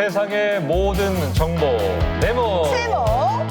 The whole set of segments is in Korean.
세상의 모든 정보 네모. 세모.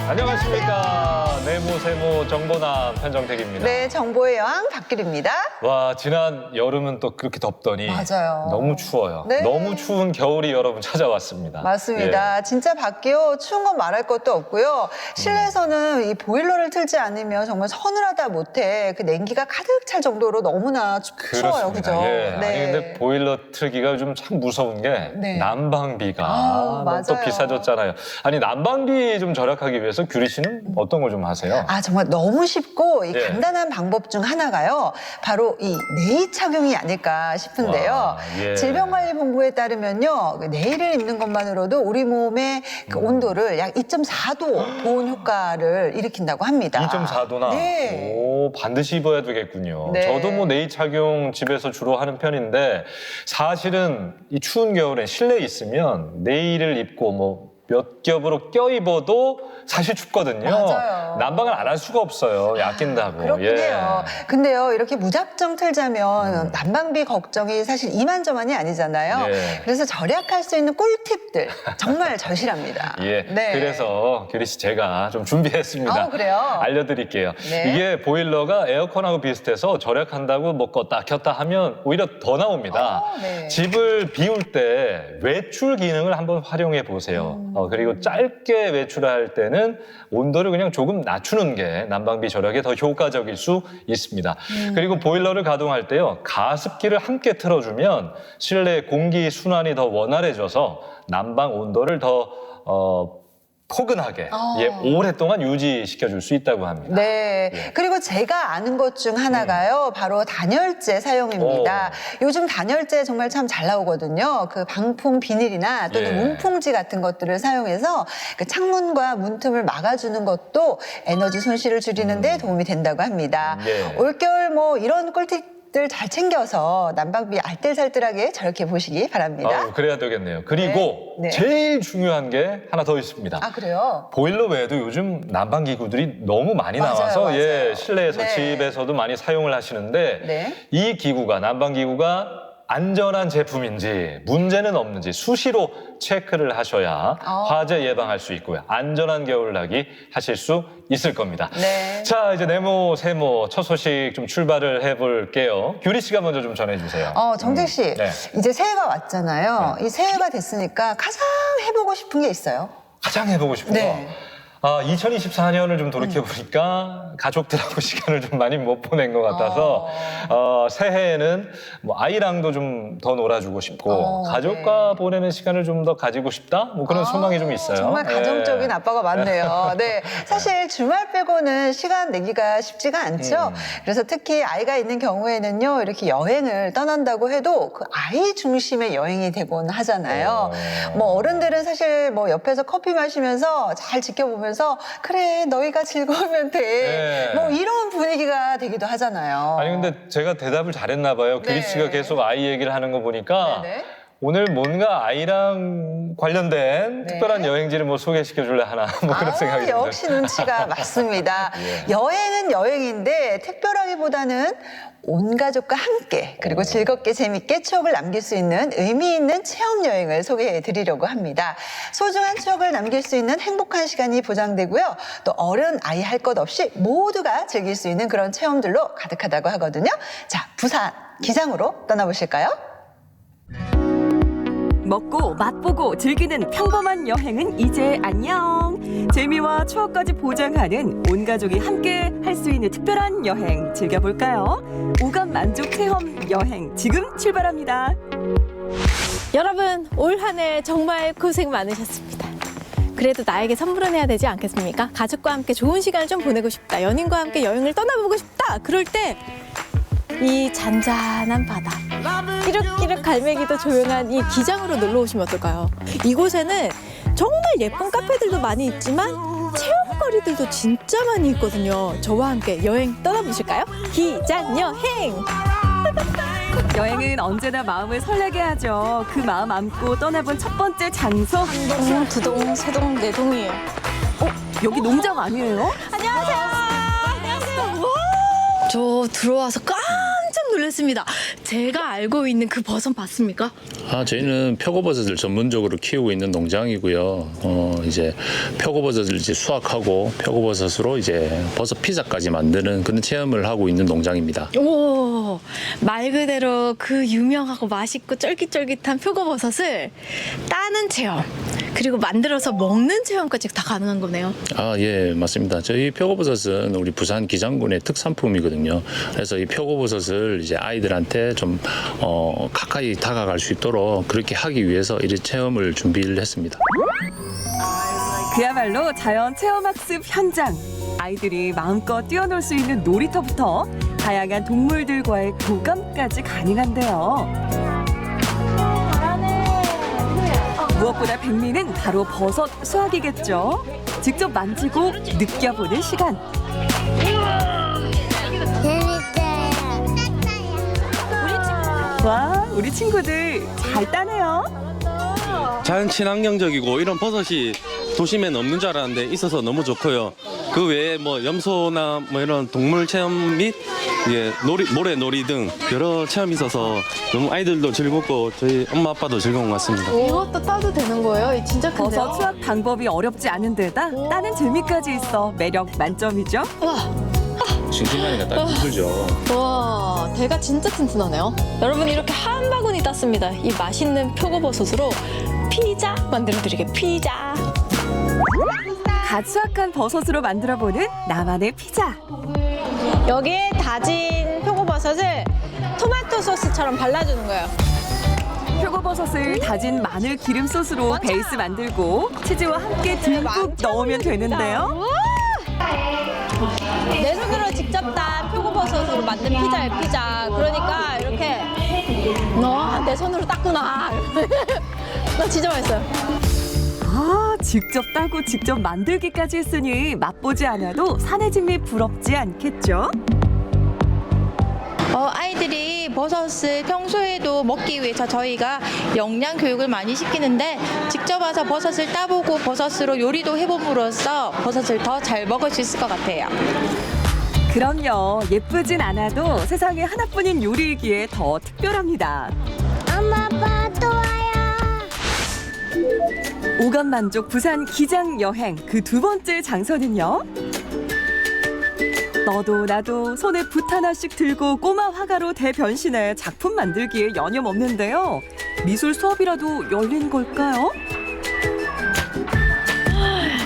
안녕하십니까. 네모 세모 정보남 편정택입니다. 네, 정보의 여왕 박규리입니다. 와, 지난 여름은 또 그렇게 덥더니 맞아요. 너무 추워요. 네. 너무 추운 겨울이 여러분 찾아왔습니다. 맞습니다. 진짜 밖이요. 추운 건 말할 것도 없고요. 실내에서는 이 보일러를 틀지 않으면 정말 서늘하다 못해 그 냉기가 가득 찰 정도로 너무나 추워요. 그죠? 예. 아니 근데 보일러 틀기가 요즘 참 무서운 게 네. 난방비가 맞아요. 또 비싸졌잖아요. 아니 난방비 좀 절약하기 위해서 규리 씨는 어떤 걸 좀 하세요? 아, 정말 너무 쉽고 이 예. 간단한 방법 중 하나가요. 바로 이 네일 착용이 아닐까 싶은데요. 와, 예. 질병관리본부에 따르면요. 그 네일을 입는 것만으로도 우리 몸의 그 온도를 약 2.4도 보온 효과를 일으킨다고 합니다. 2.4도나? 네. 오, 반드시 입어야 되겠군요. 네. 저도 뭐 네일 착용 집에서 주로 하는 편인데 사실은 이 추운 겨울에 실내에 있으면 네일을 입고 뭐 몇 겹으로 껴입어도 사실 춥거든요. 맞아요. 난방을 안 할 수가 없어요. 아낀다고. 그렇긴 예. 해요. 근데요, 이렇게 무작정 틀자면 난방비 걱정이 사실 이만저만이 아니잖아요. 네. 그래서 절약할 수 있는 꿀팁들 정말 절실합니다. 예. 네. 그래서 규리 씨 제가 좀 준비했습니다. 그래요? 알려드릴게요. 네. 이게 보일러가 에어컨하고 비슷해서 절약한다고 뭐 껐다 켰다 하면 오히려 더 나옵니다. 네. 집을 비울 때 외출 기능을 한번 활용해 보세요. 그리고 짧게 외출할 때는 온도를 그냥 조금 낮추는 게 난방비 절약에 더 효과적일 수 있습니다. 그리고 보일러를 가동할 때요. 가습기를 함께 틀어주면 실내 공기 순환이 더 원활해져서 난방 온도를 더 포근하게 오랫동안 유지시켜줄 수 있다고 합니다. 네. 예. 그리고 제가 아는 것 중 하나가요. 바로 단열재 사용입니다. 요즘 단열재 정말 참 잘 나오거든요. 그 방풍 비닐이나 또는 예. 문풍지 같은 것들을 사용해서 그 창문과 문틈을 막아주는 것도 에너지 손실을 줄이는 데 도움이 된다고 합니다. 예. 올겨울 뭐 이런 꿀팁 잘 챙겨서 난방비 알뜰살뜰하게 절약해 보시기 바랍니다. 그래야 되겠네요. 그리고 네. 네. 제일 중요한 게 하나 더 있습니다. 아, 그래요? 보일러 외에도 요즘 난방 기구들이 너무 많이 맞아요, 나와서 맞아요. 예, 실내에서 네. 집에서도 많이 사용을 하시는데 네. 이 기구가 난방 기구가 안전한 제품인지 문제는 없는지 수시로 체크를 하셔야 화재 예방할 수 있고요. 안전한 겨울나기 하실 수 있을 겁니다. 네. 자, 이제 네모 세모 첫 소식 좀 출발을 해볼게요. 규리 씨가 먼저 좀 전해주세요. 정택 씨, 네. 이제 새해가 왔잖아요. 이 새해가 됐으니까 가장 해보고 싶은 게 있어요? 가장 해보고 싶은 네. 거. 2024년을 좀 돌이켜보니까 가족들하고 시간을 좀 많이 못 보낸 것 같아서 새해에는 뭐 아이랑도 좀 더 놀아주고 싶고 가족과 보내는 시간을 좀 더 가지고 싶다? 뭐 그런 소망이 좀 있어요. 정말 가정적인 예. 아빠가 많네요. 네, 사실 주말 빼고는 시간 내기가 쉽지가 않죠. 그래서 특히 아이가 있는 경우에는요, 이렇게 여행을 떠난다고 해도 그 아이 중심의 여행이 되곤 하잖아요. 뭐 어른들은 사실 뭐 옆에서 커피 마시면서 잘 지켜보면서 그래 너희가 즐거우면 돼. 네. 뭐 이런 분위기가 되기도 하잖아요. 아니 근데 제가 대답을 잘했나 봐요. 규리 네. 씨가 계속 아이 얘기를 하는 거 보니까 네네. 오늘 뭔가 아이랑 관련된 특별한 여행지를 뭐 소개시켜 줄래 하나 뭐 그런 생각이 듭니다. 역시 눈치가 맞습니다. 예. 여행은 여행인데 특별하기보다는 온 가족과 함께 그리고 즐겁게 재밌게 추억을 남길 수 있는 의미 있는 체험 여행을 소개해 드리려고 합니다. 소중한 추억을 남길 수 있는 행복한 시간이 보장되고요. 또 어른 아이 할 것 없이 모두가 즐길 수 있는 그런 체험들로 가득하다고 하거든요. 자, 부산 기장으로 떠나보실까요? 먹고 맛보고 즐기는 평범한 여행은 이제 안녕. 재미와 추억까지 보장하는 온 가족이 함께 할 수 있는 특별한 여행 즐겨볼까요? 오감 만족 체험 여행 지금 출발합니다. 여러분, 올 한 해 정말 고생 많으셨습니다. 그래도 나에게 선물은 해야 되지 않겠습니까? 가족과 함께 좋은 시간을 좀 보내고 싶다. 연인과 함께 여행을 떠나보고 싶다. 그럴 때 이 잔잔한 바다, 끼륵끼륵 갈매기도 조용한 이 기장으로 놀러 오시면 어떨까요? 이곳에는 정말 예쁜 카페들도 많이 있지만 체험거리들도 진짜 많이 있거든요. 저와 함께 여행 떠나보실까요? 기장 여행! 여행은 언제나 마음을 설레게 하죠. 그 마음 안고 떠나본 첫 번째 장소. 동, 두동, 세동, 네동이에요. 여기 농장 아니에요? 안녕하세요. 안녕하세요. 저 들어와서 깜짝 놀랐습니다. 제가 알고 있는 그 버섯 맞습니까? 저희는 표고버섯을 전문적으로 키우고 있는 농장이고요. 이제 표고버섯을 이제 수확하고 표고버섯으로 이제 버섯 피자까지 만드는 그런 체험을 하고 있는 농장입니다. 오, 말 그대로 그 유명하고 맛있고 쫄깃쫄깃한 표고버섯을 따는 체험, 그리고 만들어서 먹는 체험까지 다 가능한 거네요. 예, 맞습니다. 저희 표고버섯은 우리 부산 기장군의 특산품이거든요. 그래서 이 표고버섯을 이제 아이들한테 좀 가까이 다가갈 수 있도록 그렇게 하기 위해서 이 체험을 준비를 했습니다. 그야말로 자연 체험학습 현장. 아이들이 마음껏 뛰어놀 수 있는 놀이터부터 다양한 동물들과의 교감까지 가능한데요. 무엇보다 백미는 바로 버섯 수확이겠죠. 직접 만지고 느껴보는 시간. 와, 우리 친구들 잘 따네요. 자연 친환경적이고 이런 버섯이 도심에는 없는 줄 알았는데 있어서 너무 좋고요. 그 외에 뭐 염소나 뭐 이런 동물 체험 및 모래놀이 등 여러 체험이 있어서 너무 아이들도 즐겁고 저희 엄마 아빠도 즐거운 것 같습니다. 이것도 따도 되는 거예요? 이 진짜 큰데요? 버섯 수확 방법이 어렵지 않은 데다 따는 재미까지 있어 매력 만점이죠. 싱싱하니까 따기 힘들죠. 와, 대가 진짜 튼튼하네요. 여러분, 이렇게 한 바구니 땄습니다. 이 맛있는 표고버섯으로 피자 만들어드리게, 피자. 갓 수확한 버섯으로 만들어보는 나만의 피자. 여기에 다진 표고버섯을 토마토 소스처럼 발라주는 거예요. 표고버섯을 다진 마늘 기름 소스로 베이스 만들고 치즈와 함께 듬뿍 넣으면 되는데요. 내 손으로 직접 딴 표고버섯으로 만든 피자예요, 피자. 그러니까 이렇게 너 내 손으로 땄구나. 나 진짜 맛있어요. 아, 직접 따고 직접 만들기까지 했으니 맛보지 않아도 산의 진미 부럽지 않겠죠? 아이들이 버섯을 평소에도 먹기 위해서 저희가 영양 교육을 많이 시키는데 직접 와서 버섯을 따보고 버섯으로 요리도 해봄으로써 버섯을 더 잘 먹을 수 있을 것 같아요. 그럼요. 예쁘진 않아도 세상에 하나뿐인 요리이기에 더 특별합니다. 엄마 아빠 또 와요. 오감 만족 부산 기장 여행 그 두 번째 장소는요. 너도 나도 손에 붓 하나씩 들고 꼬마 화가로 대변신해 작품 만들기에 여념없는데요. 미술 수업이라도 열린 걸까요?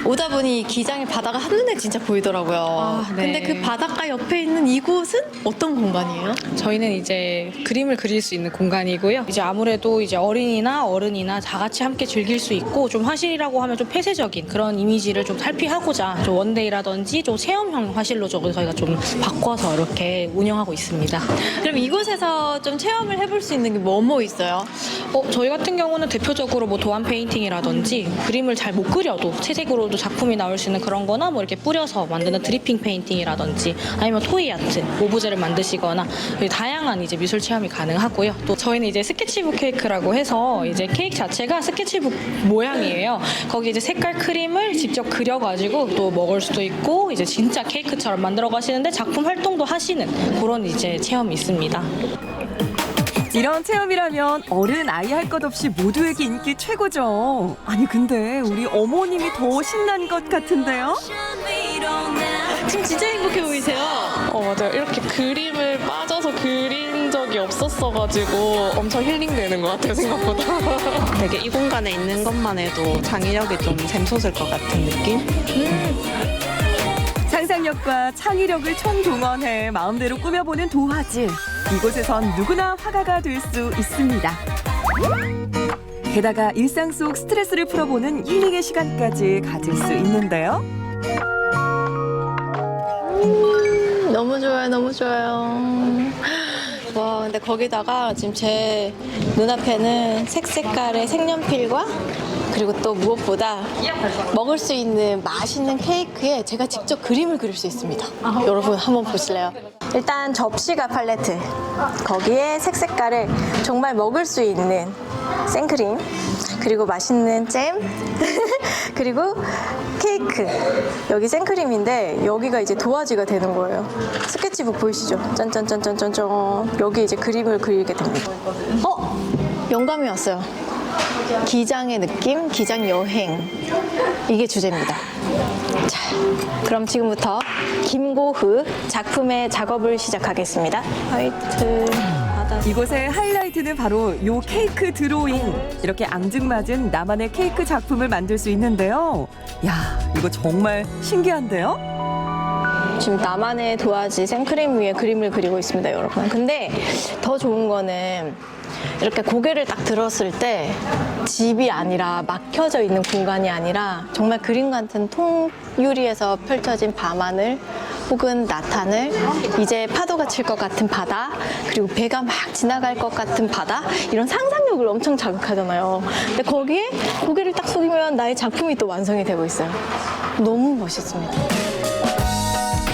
오다 보니 기장의 바다가 한눈에 진짜 보이더라고요. 근데 그 바닷가 옆에 있는 이곳은 어떤 공간이에요? 저희는 이제 그림을 그릴 수 있는 공간이고요. 이제 아무래도 이제 어린이나 어른이나 다 같이 함께 즐길 수 있고 좀 화실이라고 하면 좀 폐쇄적인 그런 이미지를 좀 탈피하고자 좀 원데이라든지 좀 체험형 화실로 저희가 좀 바꿔서 이렇게 운영하고 있습니다. 그럼 이곳에서 좀 체험을 해볼 수 있는 게 뭐 있어요? 저희 같은 경우는 대표적으로 뭐 도안 페인팅이라든지 그림을 잘 못 그려도 채색으로도 작품이 나올 수 있는 그런 거나 뭐 이렇게 뿌려서 만드는 드리핑 페인팅이라든지 아니면 토이 아트, 오브제를 만드시거나 다양한 이제 미술 체험이 가능하고요. 또 저희는 이제 스케치북 케이크라고 해서 이제 케이크 자체가 스케치북 모양이에요. 거기 이제 색깔 크림을 직접 그려가지고 또 먹을 수도 있고 이제 진짜 케이크처럼 만들어 가시는데 작품 활동도 하시는 그런 이제 체험이 있습니다. 이런 체험이라면 어른 아이 할 것 없이 모두에게 인기 최고죠. 아니 근데 우리 어머님이 더 신난 것 같은데요? 지금 진짜 행복해 보이세요. 맞아요. 이렇게 그림을 빠져서 그린 적이 없었어가지고 엄청 힐링되는 것 같아요, 생각보다. 되게 이 공간에 있는 것만 해도 창의력이 좀 샘솟을 것 같은 느낌? 상상력과 창의력을 총동원해 마음대로 꾸며보는 도화지. 이곳에선 누구나 화가가 될 수 있습니다. 게다가 일상 속 스트레스를 풀어보는 힐링의 시간까지 가질 수 있는데요. 너무 좋아요, 너무 좋아요. 와, 근데 거기다가 지금 제 눈앞에는 색깔의 색연필과 그리고 또 무엇보다 먹을 수 있는 맛있는 케이크에 제가 직접 그림을 그릴 수 있습니다. 여러분 한번 보실래요? 일단 접시가 팔레트, 거기에 색깔을 정말 먹을 수 있는 생크림, 그리고 맛있는 잼, 그리고 케이크. 여기 생크림인데 여기가 이제 도화지가 되는 거예요. 스케치북 보이시죠? 짠짠짠짠짠짠. 여기 이제 그림을 그리게 됩니다. 영감이 왔어요. 기장의 느낌, 기장 여행. 이게 주제입니다. 자, 그럼 지금부터 김고흐 작품의 작업을 시작하겠습니다. 화이트 바다. 이곳의 하이라이트는 바로 요 케이크 드로잉. 이렇게 앙증맞은 나만의 케이크 작품을 만들 수 있는데요. 야, 이거 정말 신기한데요? 지금 나만의 도화지 생크림 위에 그림을 그리고 있습니다, 여러분. 근데 더 좋은 거는 이렇게 고개를 딱 들었을 때 집이 아니라 막혀져 있는 공간이 아니라 정말 그림 같은 통유리에서 펼쳐진 밤하늘 혹은 낮하늘, 이제 파도가 칠 것 같은 바다, 그리고 배가 막 지나갈 것 같은 바다, 이런 상상력을 엄청 자극하잖아요. 근데 거기에 고개를 딱 숙이면 나의 작품이 또 완성이 되고 있어요. 너무 멋있습니다.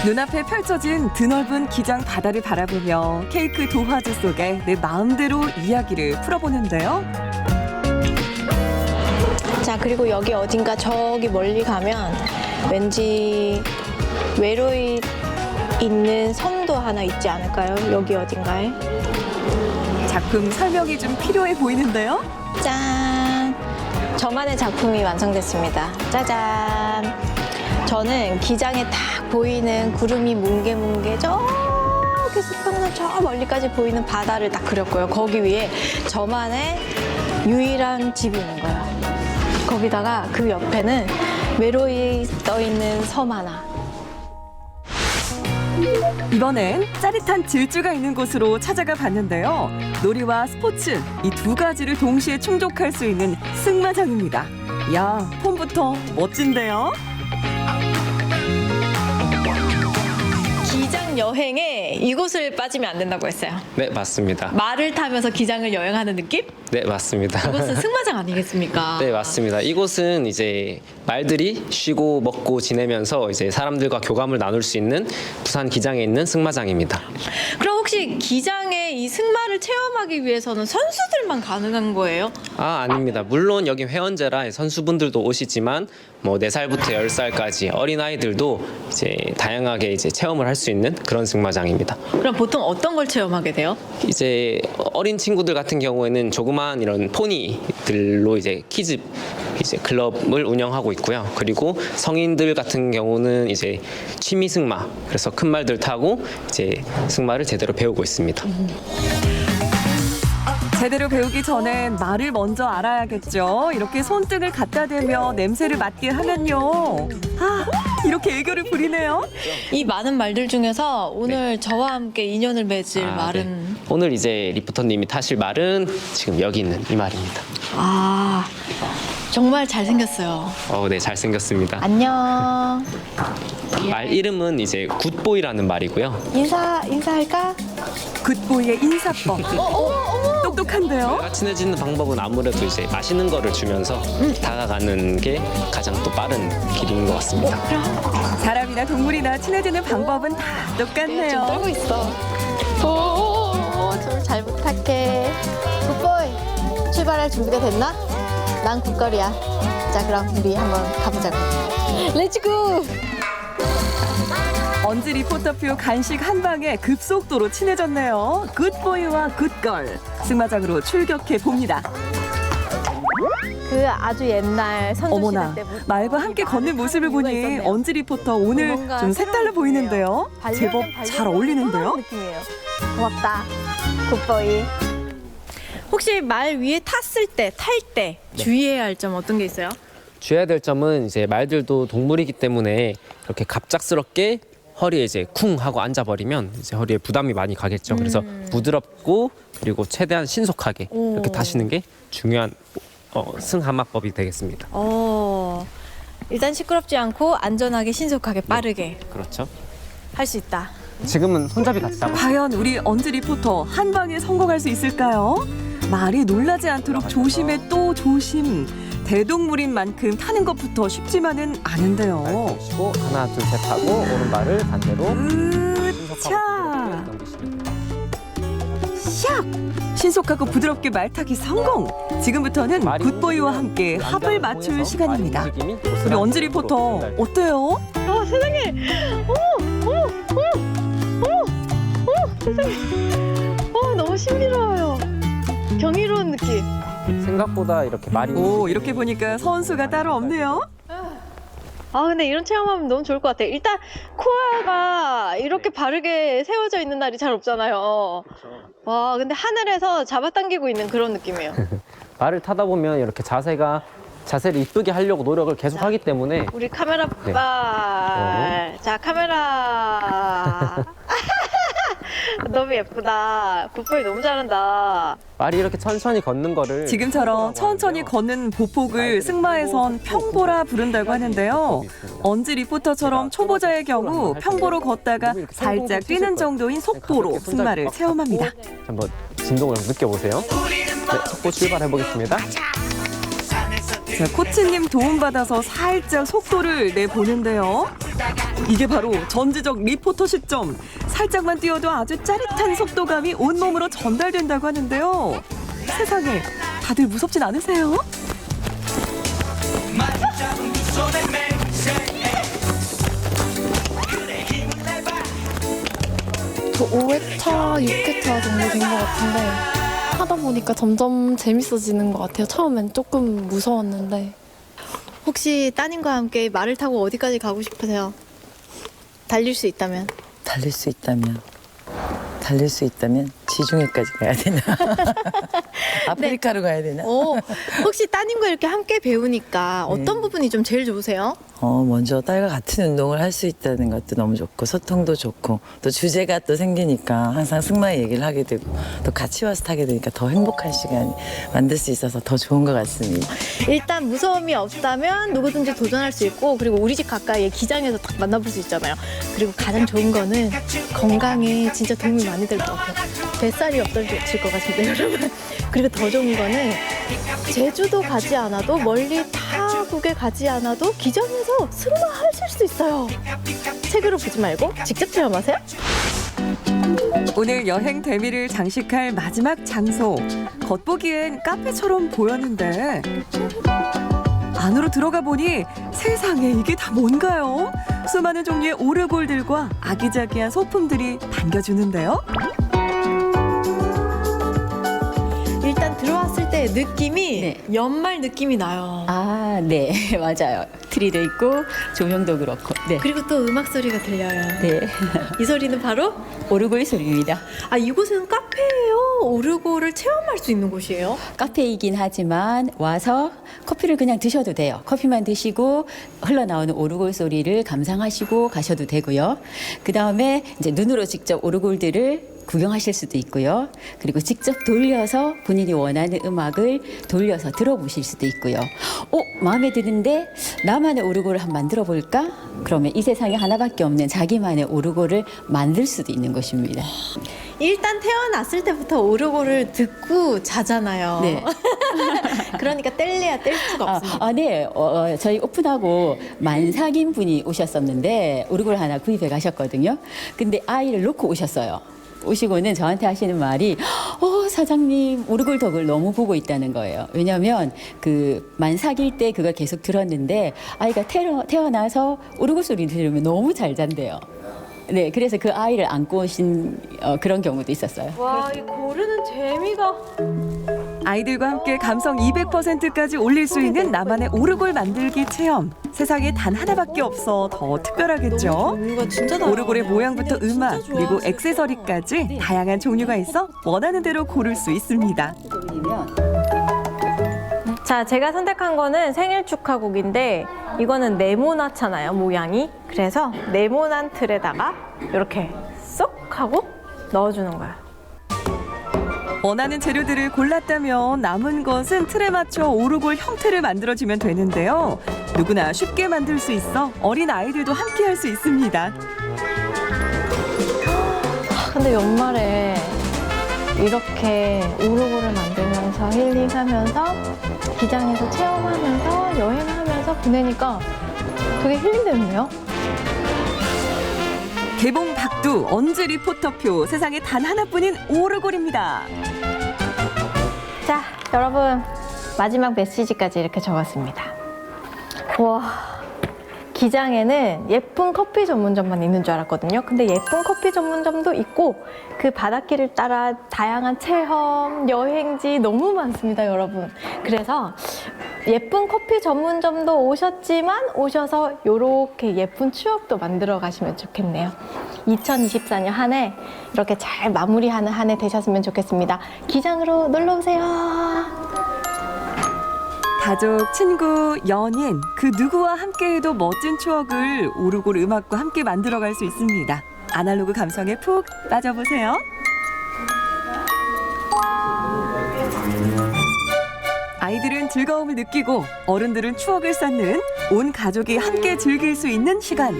눈앞에 펼쳐진 드넓은 기장 바다를 바라보며 케이크 도화지 속에 내 마음대로 이야기를 풀어보는데요. 자, 그리고 여기 어딘가 저기 멀리 가면 왠지 외로이 있는 섬도 하나 있지 않을까요? 여기 어딘가에. 작품 설명이 좀 필요해 보이는데요. 짠! 저만의 작품이 완성됐습니다. 짜잔! 저는 기장에 딱 보이는 구름이 뭉게뭉게 저기 수평선 저 멀리까지 보이는 바다를 딱 그렸고요. 거기 위에 저만의 유일한 집이 있는 거예요. 거기다가 그 옆에는 외로이 떠있는 섬 하나. 이번엔 짜릿한 질주가 있는 곳으로 찾아가 봤는데요. 놀이와 스포츠 이 두 가지를 동시에 충족할 수 있는 승마장입니다. 야, 폼부터 멋진데요? 기장 여행에 이곳을 빠지면 안 된다고 했어요. 네, 맞습니다. 말을 타면서 기장을 여행하는 느낌? 네, 맞습니다. 이곳은 승마장 아니겠습니까? 네, 맞습니다. 이곳은 이제 말들이 쉬고 먹고 지내면서 이제 사람들과 교감을 나눌 수 있는 부산 기장에 있는 승마장입니다. 그럼 혹시 기장에 이 승마를 체험하기 위해서는 선수들만 가능한 거예요? 아, 아닙니다. 물론 여기 회원제라 선수분들도 오시지만 뭐 4살부터 10살까지 어린아이들도 이제 다양하게 이제 체험을 할 수 있는 그런 승마장입니다. 그럼 보통 어떤 걸 체험하게 돼요? 이제 어린 친구들 같은 경우에는 조그만 이런 포니들로 이제 키즈 이제 클럽을 운영하고 있고요. 그리고 성인들 같은 경우는 이제 취미 승마, 그래서 큰 말들 타고 이제 승마를 제대로 배우고 있습니다. 제대로 배우기 전엔 말을 먼저 알아야겠죠. 이렇게 손등을 갖다 대며 냄새를 맡게 하면요. 아, 이렇게 애교를 부리네요. 이 많은 말들 중에서 오늘 저와 함께 인연을 맺을 말은? 네. 오늘 이제 리포터님이 타실 말은 지금 여기 있는 이 말입니다. 아, 정말 잘생겼어요. 네, 잘생겼습니다. 안녕. 말 이름은 이제 굿보이라는 말이고요. 인사할까? 굿보이의 인사법. 똑똑한데요? 저희가 친해지는 방법은 아무래도 이제 맛있는 거를 주면서 다가가는 게 가장 또 빠른 길인 것 같습니다. 사람이나 동물이나 친해지는 방법은 다 똑같네요. 떨고 있어. 잘 부탁해. 굿보이, 출발할 준비가 됐나? 난 굿걸이야. 자, 그럼 우리 한번 가보자고. 렛츠고! 언지 리포터표 간식 한 방에 급속도로 친해졌네요. 굿보이와 굿걸. 승마장으로 출격해 봅니다. 그 아주 옛날 선조 어머나, 시대 때부터 말과 함께 걷는 모습을 보니 있었네요. 언지 리포터 오늘 뭔가 좀 색달라 새로운 보이는데요. 제법 잘 어울리는데요. 느낌이에요. 고맙다, 굿보이. 혹시 말 위에 탔을 때, 탈 때 주의해야 할 점 어떤 게 있어요? 주의해야 될 점은 이제 말들도 동물이기 때문에 이렇게 갑작스럽게 허리에 이제 쿵 하고 앉아버리면 이제 허리에 부담이 많이 가겠죠. 그래서 부드럽고 그리고 최대한 신속하게 이렇게 타시는 게 중요한 승하마법이 되겠습니다. 일단 시끄럽지 않고 안전하게 신속하게 빠르게 그렇죠. 할 수 있다. 지금은 손잡이 같이 잡아. 과연 우리 언지 리포터 한 방에 성공할 수 있을까요? 말이 놀라지 않도록 조심에 또 조심. 대동물인 만큼 타는 것부터 쉽지만은 않은데요. 보시고 하나 둘 셋 하고 오른발을 반대로 차. 넘기시면 됩니다. 샥! 신속하고 부드럽게 말 타기 성공! 지금부터는 굿보이와 함께 합을 맞출 시간입니다. 우리 언지 리포터 어때요? 세상에! 세상에! 너무 신비로워요. 경이로운 느낌. 생각보다 이렇게 말이 오, 이렇게 보니까 선수가 따로 없네요. 근데 이런 체험하면 너무 좋을 것 같아요. 일단 코아가 이렇게 바르게 세워져 있는 날이 잘 없잖아요. 와, 근데 하늘에서 잡아당기고 있는 그런 느낌이에요. 말을 타다 보면 이렇게 자세를 이쁘게 하려고 노력을 계속 하기 때문에 우리 카메라 네. 빨. 자, 카메라. 너무 예쁘다. 굿보이 너무 잘한다. 말이 이렇게 천천히 걷는 거를 지금처럼 천천히 걷는 보폭을 승마에선 평보라 부른다고 하는데요. 언지 리포터처럼 초보자의 경우 평보로 걷다가 살짝 뛰는 정도인 속도로 승마를 체험합니다. 한번 진동을 느껴보세요. 네, 속보 출발해 보겠습니다. 자, 코치님 도움받아서 살짝 속도를 내보는데요. 이게 바로 전지적 리포터 시점. 살짝만 뛰어도 아주 짜릿한 속도감이 온몸으로 전달된다고 하는데요. 세상에, 다들 무섭진 않으세요? 저 5회차, 6회차 정도 된 것 같은데 하다 보니까 점점 재밌어지는 것 같아요. 처음엔 조금 무서웠는데. 혹시 따님과 함께 말을 타고 어디까지 가고 싶으세요? 달릴 수 있다면? 달릴 수 있다면 지중해까지 가야 되나? 아프리카로 가야 되나? 혹시 따님과 이렇게 함께 배우니까 어떤 부분이 좀 제일 좋으세요? 먼저 딸과 같은 운동을 할 수 있다는 것도 너무 좋고 소통도 좋고 또 주제가 또 생기니까 항상 승마 얘기를 하게 되고 또 같이 와서 타게 되니까 더 행복한 시간이 만들 수 있어서 더 좋은 것 같습니다. 일단 무서움이 없다면 누구든지 도전할 수 있고 그리고 우리 집 가까이에 기장에서 딱 만나볼 수 있잖아요. 그리고 가장 좋은 거는 건강에 진짜 도움이 많이 될 것 같아요. 뱃살이 없어질 것 같은데 여러분. 그리고 더 좋은 거는 제주도 가지 않아도 멀리 타국에 가지 않아도 기장에서 승마 하실 수 있어요. 책으로 보지 말고 직접 체험하세요. 오늘 여행 대미를 장식할 마지막 장소. 겉보기엔 카페처럼 보였는데 안으로 들어가 보니 세상에 이게 다 뭔가요? 수많은 종류의 오르골들과 아기자기한 소품들이 반겨주는데요. 일단 들어왔을 때 느낌이 연말 느낌이 나요. 네, 맞아요. 트리도 있고 조명도 그렇고. 네. 그리고 또 음악 소리가 들려요. 네. 이 소리는 바로 오르골 소리입니다. 이곳은 카페예요. 오르골을 체험할 수 있는 곳이에요. 카페이긴 하지만 와서 커피를 그냥 드셔도 돼요. 커피만 드시고 흘러나오는 오르골 소리를 감상하시고 가셔도 되고요. 그 다음에 이제 눈으로 직접 오르골들을 구경하실 수도 있고요. 그리고 직접 돌려서 본인이 원하는 음악을 돌려서 들어보실 수도 있고요. 마음에 드는데 나만의 오르골을 한번 만들어 볼까? 그러면 이 세상에 하나밖에 없는 자기만의 오르골을 만들 수도 있는 것입니다. 일단 태어났을 때부터 오르골을 듣고 자잖아요. 네. 그러니까 뗄래야 뗄 수가 없습니다. 네. 저희 오픈하고 만삭인 분이 오셨었는데 오르골 하나 구입해 가셨거든요. 근데 아이를 놓고 오셨어요. 오시고는 저한테 하시는 말이 사장님 오르골 덕을 너무 보고 있다는 거예요. 왜냐하면 그 만삭일 때 그걸 계속 들었는데 아이가 태어나서 오르골 소리 들으면 너무 잘 잔대요. 네, 그래서 그 아이를 안고 오신 그런 경우도 있었어요. 와, 이 고르는 재미가. 아이들과 함께 감성 200%까지 올릴 수 있는 나만의 오르골 만들기 체험. 세상에 단 하나밖에 없어 더 특별하겠죠. 오르골의 모양부터 음악 그리고 액세서리까지 다양한 종류가 있어 원하는 대로 고를 수 있습니다. 자, 제가 선택한 거는 생일 축하곡인데 이거는 네모나잖아요, 모양이. 그래서 네모난 틀에다가 이렇게 쏙 하고 넣어주는 거예요. 원하는 재료들을 골랐다면 남은 것은 틀에 맞춰 오르골 형태를 만들어주면 되는데요. 누구나 쉽게 만들 수 있어 어린 아이들도 함께 할 수 있습니다. 근데 연말에 이렇게 오르골을 만들면서 힐링하면서 기장에서 체험하면서 여행하면서 보내니까 되게 힐링되는데요? 개봉 박두 언제 리포터표 세상에 단 하나뿐인 오르골입니다. 자, 여러분 마지막 메시지까지 이렇게 적었습니다. 와, 기장에는 예쁜 커피 전문점만 있는 줄 알았거든요. 근데 예쁜 커피 전문점도 있고 그 바닷길을 따라 다양한 체험, 여행지 너무 많습니다, 여러분. 그래서 예쁜 커피 전문점도 오셨지만 오셔서 이렇게 예쁜 추억도 만들어 가시면 좋겠네요. 2024년 한 해 이렇게 잘 마무리하는 한 해 되셨으면 좋겠습니다. 기장으로 놀러 오세요. 가족, 친구, 연인 그 누구와 함께해도 멋진 추억을 오르골 음악과 함께 만들어갈 수 있습니다. 아날로그 감성에 푹 빠져보세요. 아이들은 즐거움을 느끼고 어른들은 추억을 쌓는 온 가족이 함께 즐길 수 있는 시간.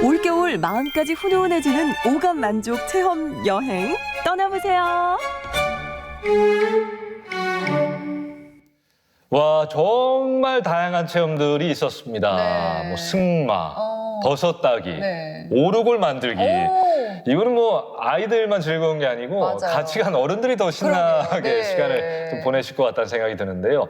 올겨울 마음까지 훈훈해지는 오감 만족 체험 여행 떠나보세요. 와, 정말 다양한 체험들이 있었습니다. 네. 뭐 승마, 버섯 따기, 네. 오르골 만들기. 오. 이거는 뭐 아이들만 즐거운 게 아니고 맞아요. 같이 간 어른들이 더 신나게 그러게요. 네. 시간을 좀 보내실 것 같다는 생각이 드는데요.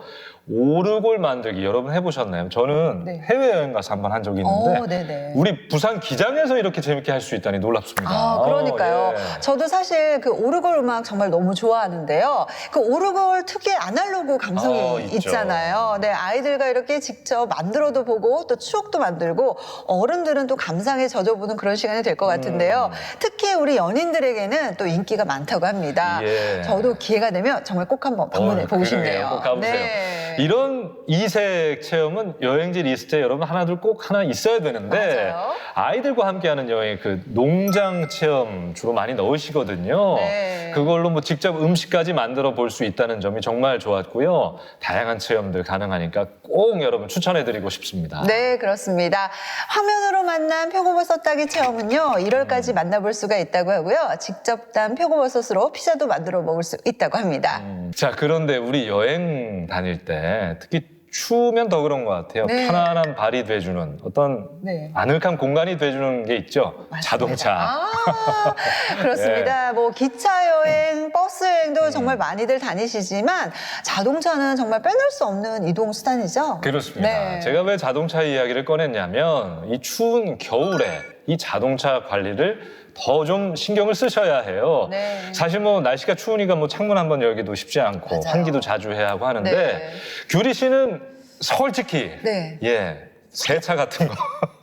오르골 만들기 여러분 해보셨나요? 저는 네. 해외여행 가서 한번 한 적이 있는데 네네. 우리 부산 기장에서 이렇게 재밌게 할 수 있다니 놀랍습니다. 아, 그러니까요. 예. 저도 사실 그 오르골 음악 정말 너무 좋아하는데요. 그 오르골 특유의 아날로그 감성이 있죠. 있잖아요. 네, 아이들과 이렇게 직접 만들어도 보고 또 추억도 만들고 어른들은 또 감상에 젖어보는 그런 시간이 될 것 같은데요. 특히 우리 연인들에게는 또 인기가 많다고 합니다. 예. 저도 기회가 되면 정말 꼭 한번 방문해 보고 싶네요. 꼭 가보세요. 네. 이런 이색 체험은 여행지 리스트에 여러분 하나둘 꼭 하나 있어야 되는데 맞아요. 아이들과 함께하는 여행 그 농장 체험 주로 많이 넣으시거든요. 네. 그걸로 뭐 직접 음식까지 만들어 볼 수 있다는 점이 정말 좋았고요. 다양한 체험들 가능하니까 꼭 여러분 추천해드리고 싶습니다. 네, 그렇습니다. 화면으로 만난 표고버섯 따기 체험은요, 1월까지 만나볼 수가 있다고 하고요. 직접 딴 표고버섯으로 피자도 만들어 먹을 수 있다고 합니다. 자, 그런데 우리 여행 다닐 때 특히 추우면 더 그런 것 같아요. 네. 편안한 발이 돼주는 어떤 네. 아늑한 공간이 돼주는 게 있죠. 맞습니다. 자동차. 아, 그렇습니다. 뭐 기차 여행, 버스 여행도 정말 많이들 다니시지만 자동차는 정말 빼놓을 수 없는 이동 수단이죠. 그렇습니다. 네. 제가 왜 자동차 이야기를 꺼냈냐면 이 추운 겨울에 이 자동차 관리를 더 좀 신경을 쓰셔야 해요. 네. 사실 뭐 날씨가 추우니까 뭐 창문 한번 열기도 쉽지 않고 맞아요. 환기도 자주 해야 하고 하는데 네. 규리 씨는 솔직히 네. 예 세차 같은 거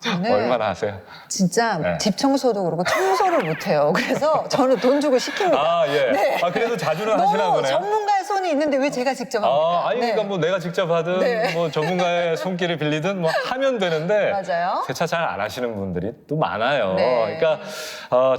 저는 얼마나 하세요? 진짜 네. 집 청소도 그렇고 청소를 못해요. 그래서 저는 돈 주고 시킵니다. 아 예. 네. 아 그래도 자주는 하시나 너무 보네요. 전문가의 손이 있는데 왜 제가 직접 합니까? 아, 아니 그러니까 네. 뭐 내가 직접 하든 네. 뭐 전문가의 손길을 빌리든 뭐 하면 되는데 맞아요. 세차 잘 안 하시는 분들이 또 많아요. 네. 그러니까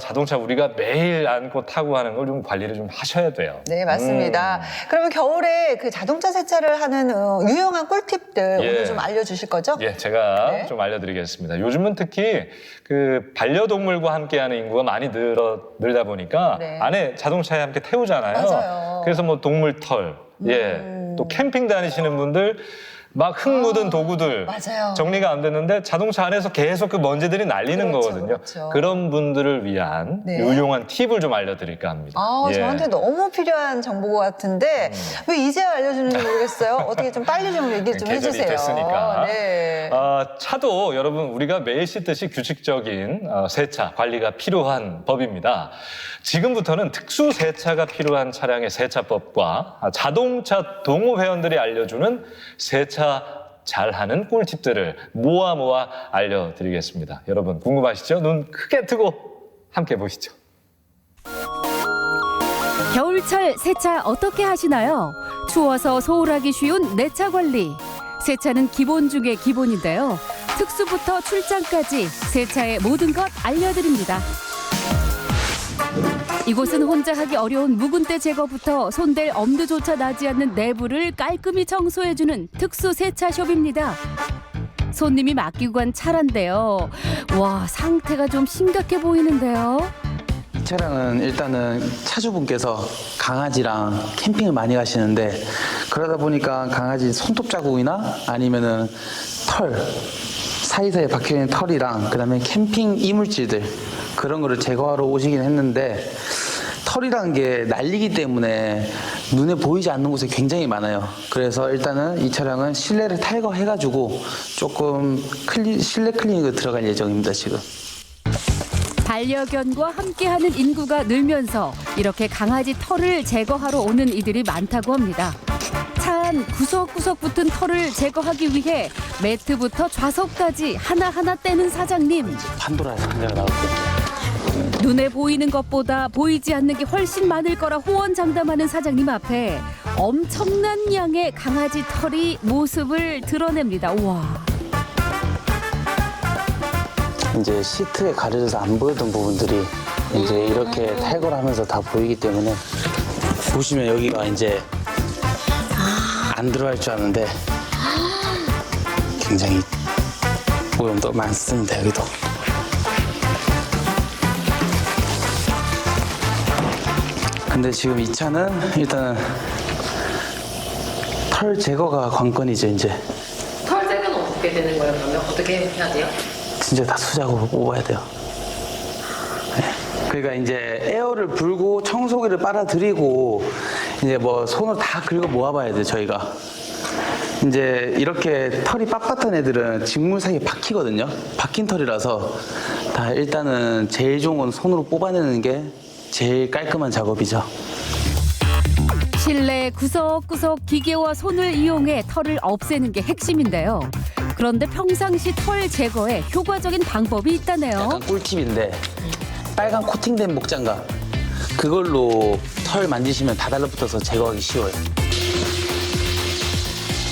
자동차 우리가 매일 안고 타고 하는 걸 좀 관리를 좀 하셔야 돼요. 네, 맞습니다. 그러면 겨울에 그 자동차 세차를 하는 유용한 꿀팁들 예. 오늘 좀 알려주실 거죠? 예, 제가 네. 좀 알려드리겠습니다. 요즘은 특히 그 반려동물과 함께하는 인구가 많이 늘다 보니까 네. 안에 자동차에 함께 태우잖아요. 맞아요. 그래서 뭐 동물 털, 예, 또 캠핑 다니시는 분들 막 흙 묻은 도구들 맞아요. 정리가 안 됐는데 자동차 안에서 계속 그 먼지들이 날리는 그렇죠, 거거든요. 그렇죠. 그런 분들을 위한 네. 유용한 팁을 좀 알려드릴까 합니다. 아, 예. 저한테 너무 필요한 정보 같은데 왜 이제 알려주는지 모르겠어요. 어떻게 좀 빨리 좀 얘기를 좀 계절이 해주세요. 됐으니까. 네. 차도 여러분 우리가 매일 씻듯이 규칙적인 세차, 관리가 필요한 법입니다. 지금부터는 특수 세차가 필요한 차량의 세차법과 자동차 동호 회원들이 알려주는 세차 잘하는 꿀팁들을 모아 알려드리겠습니다. 여러분 궁금하시죠? 눈 크게 뜨고 함께 보시죠. 겨울철 세차 어떻게 하시나요? 추워서 소홀하기 쉬운 내차 관리. 세차는 기본 중의 기본인데요. 특수부터 출장까지 세차의 모든 것 알려드립니다. 이곳은 혼자 하기 어려운 묵은때 제거부터 손댈 엄두조차 나지 않는 내부를 깔끔히 청소해주는 특수 세차숍입니다. 손님이 맡기고 간 차란데요. 와, 상태가 좀 심각해 보이는데요. 이 차량은 일단은 차주분께서 강아지랑 캠핑을 많이 가시는데 그러다 보니까 강아지 손톱 자국이나 아니면은 털 사이사이에 박혀있는 털이랑 그다음에 캠핑 이물질들 그런 거를 제거하러 오시긴 했는데 털이란 게 날리기 때문에 눈에 보이지 않는 곳에 굉장히 많아요. 그래서 일단은 이 차량은 실내를 탈거해가지고 조금 실내 클리닉을 들어갈 예정입니다, 지금. 반려견과 함께하는 인구가 늘면서 이렇게 강아지 털을 제거하러 오는 이들이 많다고 합니다. 차 안 구석구석 붙은 털을 제거하기 위해 매트부터 좌석까지 하나하나 떼는 사장님. 판도라 상자가 나왔거든요. 눈에 보이는 것보다 보이지 않는 게 훨씬 많을 거라 호언장담하는 사장님 앞에 엄청난 양의 강아지 털이 모습을 드러냅니다. 우와. 이제 시트에 가려져서 안 보였던 부분들이 이제 이렇게 탈거를 하면서 다 보이기 때문에 보시면 여기가 이제 안 들어갈 줄 아는데 굉장히 오염도 많습니다, 여기도. 근데 지금 이 차는 일단 털 제거가 관건이죠, 이제. 털 제거는 어떻게 되는 거예요, 그러면? 어떻게 해야 돼요? 진짜 다 수작업으로 뽑아야 돼요. 네. 그러니까 이제 에어를 불고 청소기를 빨아들이고 이제 뭐 손으로 다 긁어 모아봐야 돼요, 저희가. 이제 이렇게 털이 빳빳한 애들은 직물 사이에 박히거든요. 박힌 털이라서 다 일단은 제일 좋은 건 손으로 뽑아내는 게 제일 깔끔한 작업이죠. 실내 구석구석 기계와 손을 이용해 털을 없애는 게 핵심인데요. 그런데 평상시 털 제거에 효과적인 방법이 있다네요. 약간 꿀팁인데 빨간 코팅된 목장갑 그걸로 털 만지시면 다 달라붙어서 제거하기 쉬워요.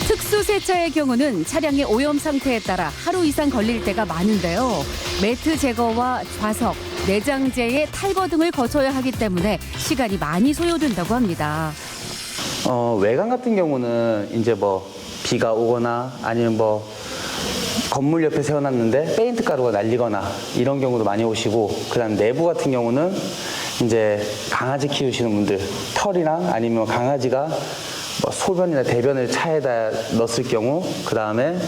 특수 세차의 경우는 차량의 오염 상태에 따라 하루 이상 걸릴 때가 많은데요. 매트 제거와 좌석, 내장재의 탈거 등을 거쳐야 하기 때문에 시간이 많이 소요된다고 합니다. 외관 같은 경우는 이제 뭐 비가 오거나 아니면 뭐 건물 옆에 세워놨는데 페인트 가루가 날리거나 이런 경우도 많이 오시고, 그다음 내부 같은 경우는 이제 강아지 키우시는 분들 털이나 아니면 강아지가 뭐 소변이나 대변을 차에다 넣었을 경우, 그다음에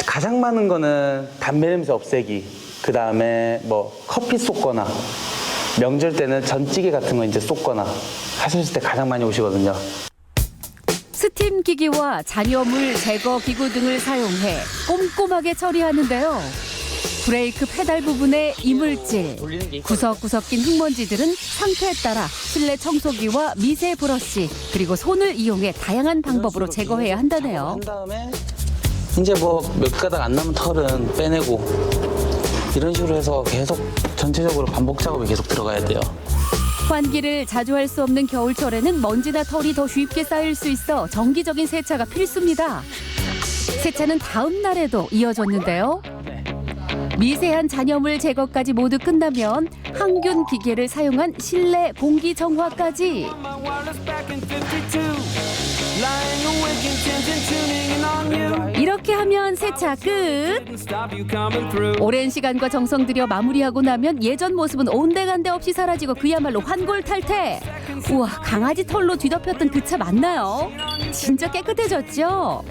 가장 많은 거는 담배 냄새 없애기, 그다음에 뭐 커피 쏟거나 명절 때는 전찌개 같은 거 이제 쏟거나 하셨을 때 가장 많이 오시거든요. 스팀 기기와 잔여물 제거 기구 등을 사용해 꼼꼼하게 처리하는데요. 브레이크 페달 부분의 이물질, 구석구석 낀 흙먼지들은 상태에 따라 실내 청소기와 미세 브러쉬, 그리고 손을 이용해 다양한 방법으로 제거해야 한다네요. 한 다음에 이제 뭐 몇 가닥 안 남은 털은 빼내고 이런 식으로 해서 계속 전체적으로 반복 작업이 계속 들어가야 돼요. 환기를 자주 할 수 없는 겨울철에는 먼지나 털이 더 쉽게 쌓일 수 있어 정기적인 세차가 필수입니다. 세차는 다음 날에도 이어졌는데요. 미세한 잔여물 제거까지 모두 끝나면 항균 기계를 사용한 실내 공기 정화까지. 이렇게 하면 세차 끝. 오랜 시간과 정성 들여 마무리하고 나면 예전 모습은 온데간데 없이 사라지고 그야말로 환골탈태. 우와, 강아지 털로 뒤덮였던 그 차 맞나요? 진짜 깨끗해졌죠?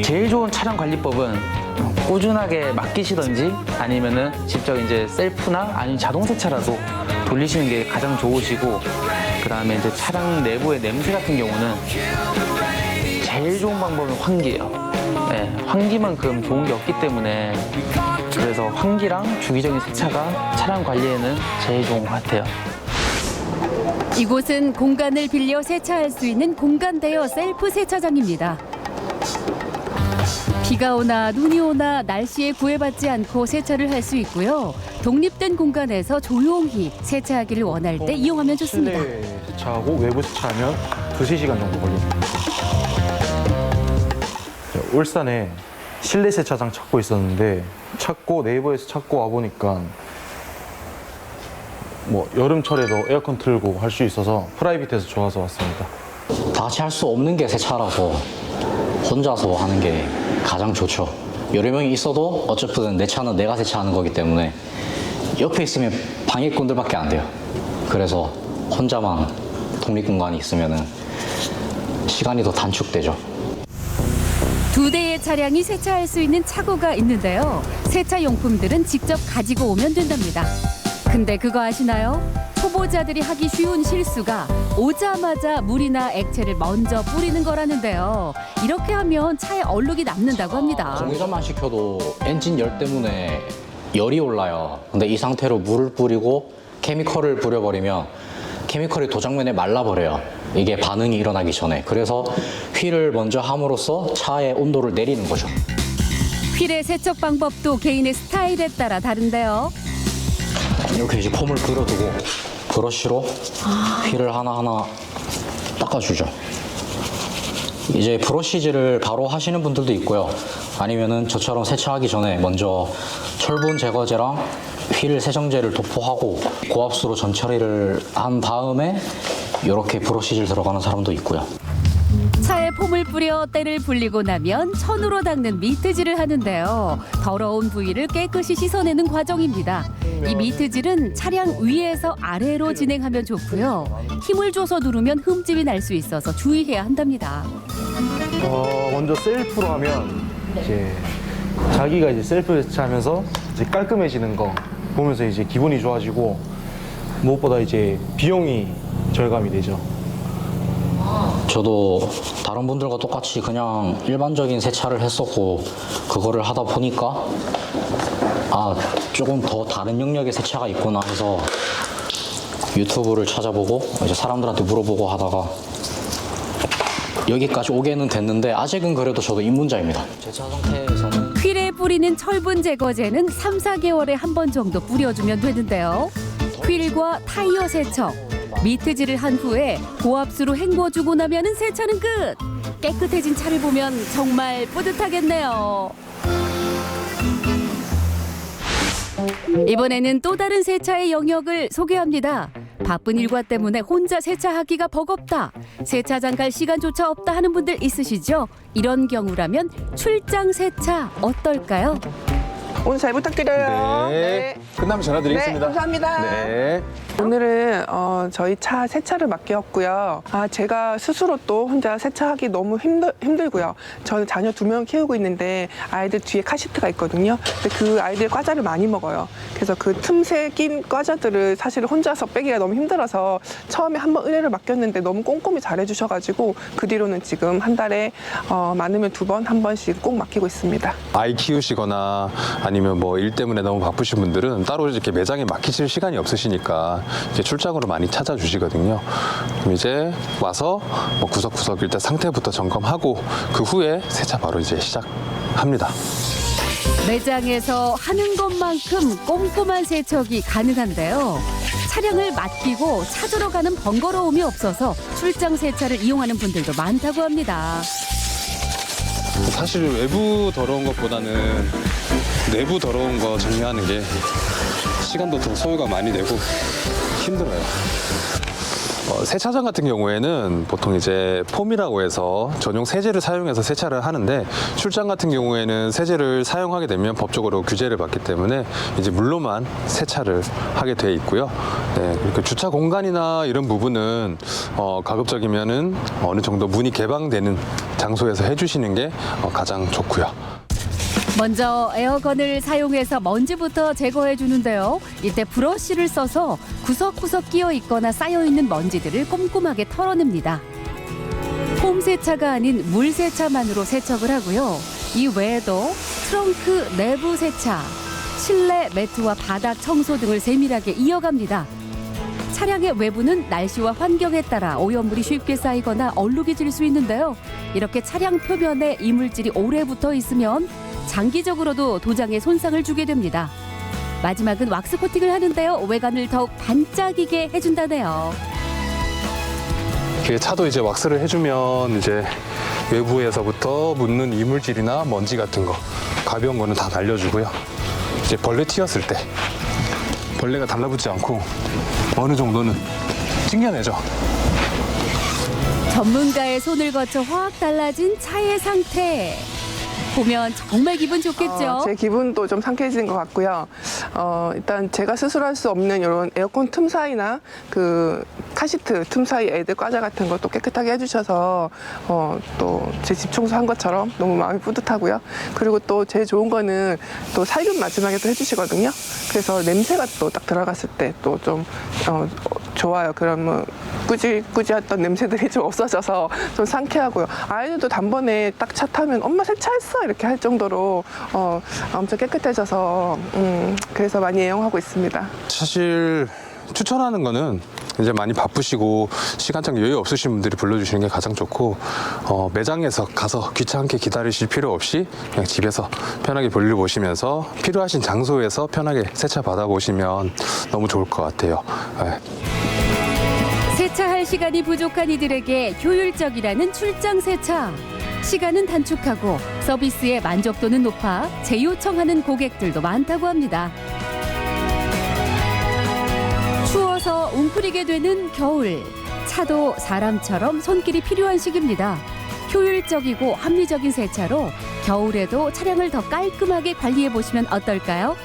제일 좋은 차량 관리법은 꾸준하게 맡기시던지 아니면은 직접 이제 셀프나 아니면 자동 세차라도 돌리시는 게 가장 좋으시고, 그다음에 이제 차량 내부의 냄새 같은 경우는 제일 좋은 방법은 환기예요. 네, 환기만큼 좋은 게 없기 때문에 그래서 환기랑 주기적인 세차가 차량 관리에는 제일 좋은 것 같아요. 이곳은 공간을 빌려 세차할 수 있는 공간 대여 셀프 세차장입니다. 비가 오나 눈이 오나 날씨에 구애받지 않고 세차를 할 수 있고요. 독립된 공간에서 조용히 세차하기를 원할 때 이용하면 좋습니다. 실내 세차하고 외부 세차하면 2-3시간 정도 걸립니다. 울산에 실내 세차장 찾고 있었는데 네이버에서 찾고 와보니까 뭐 여름철에도 에어컨 틀고 할 수 있어서 프라이빗해서 좋아서 왔습니다. 다 같이 할 수 없는 게 세차라서 혼자서 하는 게 가장 좋죠. 여러 명이 있어도 어차피 내 차는 내가 세차하는 거기 때문에 옆에 있으면 방해꾼들밖에 안 돼요. 그래서 혼자만 독립공간이 있으면 시간이 더 단축되죠. 2 대의 차량이 세차할 수 있는 차고가 있는데요. 세차 용품들은 직접 가지고 오면 된답니다. 근데 그거 아시나요? 초보자들이 하기 쉬운 실수가 오자마자 물이나 액체를 먼저 뿌리는 거라는데요. 이렇게 하면 차에 얼룩이 남는다고 합니다. 공기전만 시켜도 엔진 열 때문에 열이 올라요. 근데 이 상태로 물을 뿌리고 케미컬을 뿌려버리면 케미컬이 도장면에 말라버려요. 이게 반응이 일어나기 전에. 그래서 휠을 먼저 함으로써 차의 온도를 내리는 거죠. 휠의 세척 방법도 개인의 스타일에 따라 다른데요. 이렇게 이제 폼을 그려두고 브러쉬로 휠을 하나하나 닦아주죠. 이제 브러쉬질을 바로 하시는 분들도 있고요. 아니면은 저처럼 세차하기 전에 먼저 철분 제거제랑 휠 세정제를 도포하고 고압수로 전처리를 한 다음에 이렇게 브러쉬질 들어가는 사람도 있고요. 차에 폼을 뿌려 때를 불리고 나면 천으로 닦는 미트질을 하는데요. 더러운 부위를 깨끗이 씻어내는 과정입니다. 이 미트질은 차량 위에서 아래로 진행하면 좋고요. 힘을 줘서 누르면 흠집이 날 수 있어서 주의해야 한답니다. 먼저 셀프로 하면 이제 자기가 이제 셀프 세차하면서 이제 깔끔해지는 거 보면서 이제 기분이 좋아지고 무엇보다 이제 비용이 절감이 되죠. 저도 다른 분들과 똑같이 그냥 일반적인 세차를 했었고 그거를 하다 보니까 아 조금 더 다른 영역의 세차가 있구나 해서 유튜브를 찾아보고 이제 사람들한테 물어보고 하다가 여기까지 오게는 됐는데 아직은 그래도 저도 입문자입니다. 제 차 상태에서는 휠에 뿌리는 철분 제거제는 3, 4개월에 한 번 정도 뿌려주면 되는데요. 휠과 타이어 세척, 미트질을 한 후에 고압수로 헹궈주고 나면은 세차는 끝! 깨끗해진 차를 보면 정말 뿌듯하겠네요. 이번에는 또 다른 세차의 영역을 소개합니다. 바쁜 일과 때문에 혼자 세차하기가 버겁다. 세차장 갈 시간조차 없다 하는 분들 있으시죠? 이런 경우라면 출장 세차 어떨까요? 오늘 잘 부탁드려요. 네. 끝나면 전화 드리겠습니다. 네, 감사합니다. 네. 오늘은 저희 차 세차를 맡겼고요. 제가 스스로 또 혼자 세차하기 너무 힘들고요. 저는 자녀 2명 키우고 있는데 아이들 뒤에 카시트가 있거든요. 근데 그 아이들 과자를 많이 먹어요. 그래서 그 틈새 낀 과자들을 사실 혼자서 빼기가 너무 힘들어서 처음에 한번 의뢰를 맡겼는데 너무 꼼꼼히 잘해주셔가지고 그 뒤로는 지금 한 달에 많으면 2번, 한 번씩 꼭 맡기고 있습니다. 아이 키우시거나 아니면 뭐 일 때문에 너무 바쁘신 분들은 따로 이렇게 매장에 맡기실 시간이 없으시니까 이제 출장으로 많이 찾아주시거든요. 그럼 이제 와서 뭐 구석구석 일단 상태부터 점검하고 그 후에 세차 바로 이제 시작합니다. 매장에서 하는 것만큼 꼼꼼한 세척이 가능한데요. 차량을 맡기고 찾으러 가는 번거로움이 없어서 출장 세차를 이용하는 분들도 많다고 합니다. 사실 외부 더러운 것보다는 내부 더러운 거 정리하는 게 시간도 더 소요가 많이 되고 힘들어요. 세차장 같은 경우에는 보통 이제 폼이라고 해서 전용 세제를 사용해서 세차를 하는데 출장 같은 경우에는 세제를 사용하게 되면 법적으로 규제를 받기 때문에 이제 물로만 세차를 하게 돼 있고요. 네, 그리고 주차 공간이나 이런 부분은 가급적이면은 어느 정도 문이 개방되는 장소에서 해주시는 게 가장 좋고요. 먼저 에어건을 사용해서 먼지부터 제거해 주는데요. 이때 브러쉬를 써서 구석구석 끼어 있거나 쌓여 있는 먼지들을 꼼꼼하게 털어냅니다. 폼 세차가 아닌 물 세차만으로 세척을 하고요. 이 외에도 트렁크 내부 세차, 실내 매트와 바닥 청소 등을 세밀하게 이어갑니다. 차량의 외부는 날씨와 환경에 따라 오염물이 쉽게 쌓이거나 얼룩이 질 수 있는데요. 이렇게 차량 표면에 이물질이 오래 붙어 있으면 장기적으로도 도장에 손상을 주게 됩니다. 마지막은 왁스 코팅을 하는데요. 외관을 더욱 반짝이게 해준다네요. 차도 이제 왁스를 해주면 이제 외부에서부터 묻는 이물질이나 먼지 같은 거 가벼운 거는 다 날려주고요. 이제 벌레 튀었을 때 벌레가 달라붙지 않고 어느 정도는 튕겨내죠. 전문가의 손을 거쳐 확 달라진 차의 상태. 보면 정말 기분 좋겠죠. 제 기분도 좀 상쾌해지는 것 같고요. 일단 제가 스스로 할 수 없는 이런 에어컨 틈 사이나 그 카시트 틈 사이 애들 과자 같은 것도 깨끗하게 해주셔서 또 제 집 청소한 것처럼 너무 마음이 뿌듯하고요. 그리고 또 제일 좋은 거는 또 살균 마지막에 또 해주시거든요. 그래서 냄새가 또 딱 들어갔을 때 또 좀 좋아요. 그러면 꾸지꾸지했던 냄새들이 좀 없어져서 좀 상쾌하고요. 아이들도 단번에 딱 차 타면 엄마 세차했어 이렇게 할 정도로 엄청 깨끗해져서 그래서 많이 애용하고 있습니다. 사실 추천하는 거는 이제 많이 바쁘시고 시간적 여유 없으신 분들이 불러주시는 게 가장 좋고 매장에서 가서 귀찮게 기다리실 필요 없이 그냥 집에서 편하게 볼일 보시면서 필요하신 장소에서 편하게 세차 받아보시면 너무 좋을 것 같아요. 네. 세차할 시간이 부족한 이들에게 효율적이라는 출장 세차. 시간은 단축하고 서비스의 만족도는 높아 재요청하는 고객들도 많다고 합니다. 추워서 웅크리게 되는 겨울. 차도 사람처럼 손길이 필요한 시기입니다. 효율적이고 합리적인 세차로 겨울에도 차량을 더 깔끔하게 관리해 보시면 어떨까요?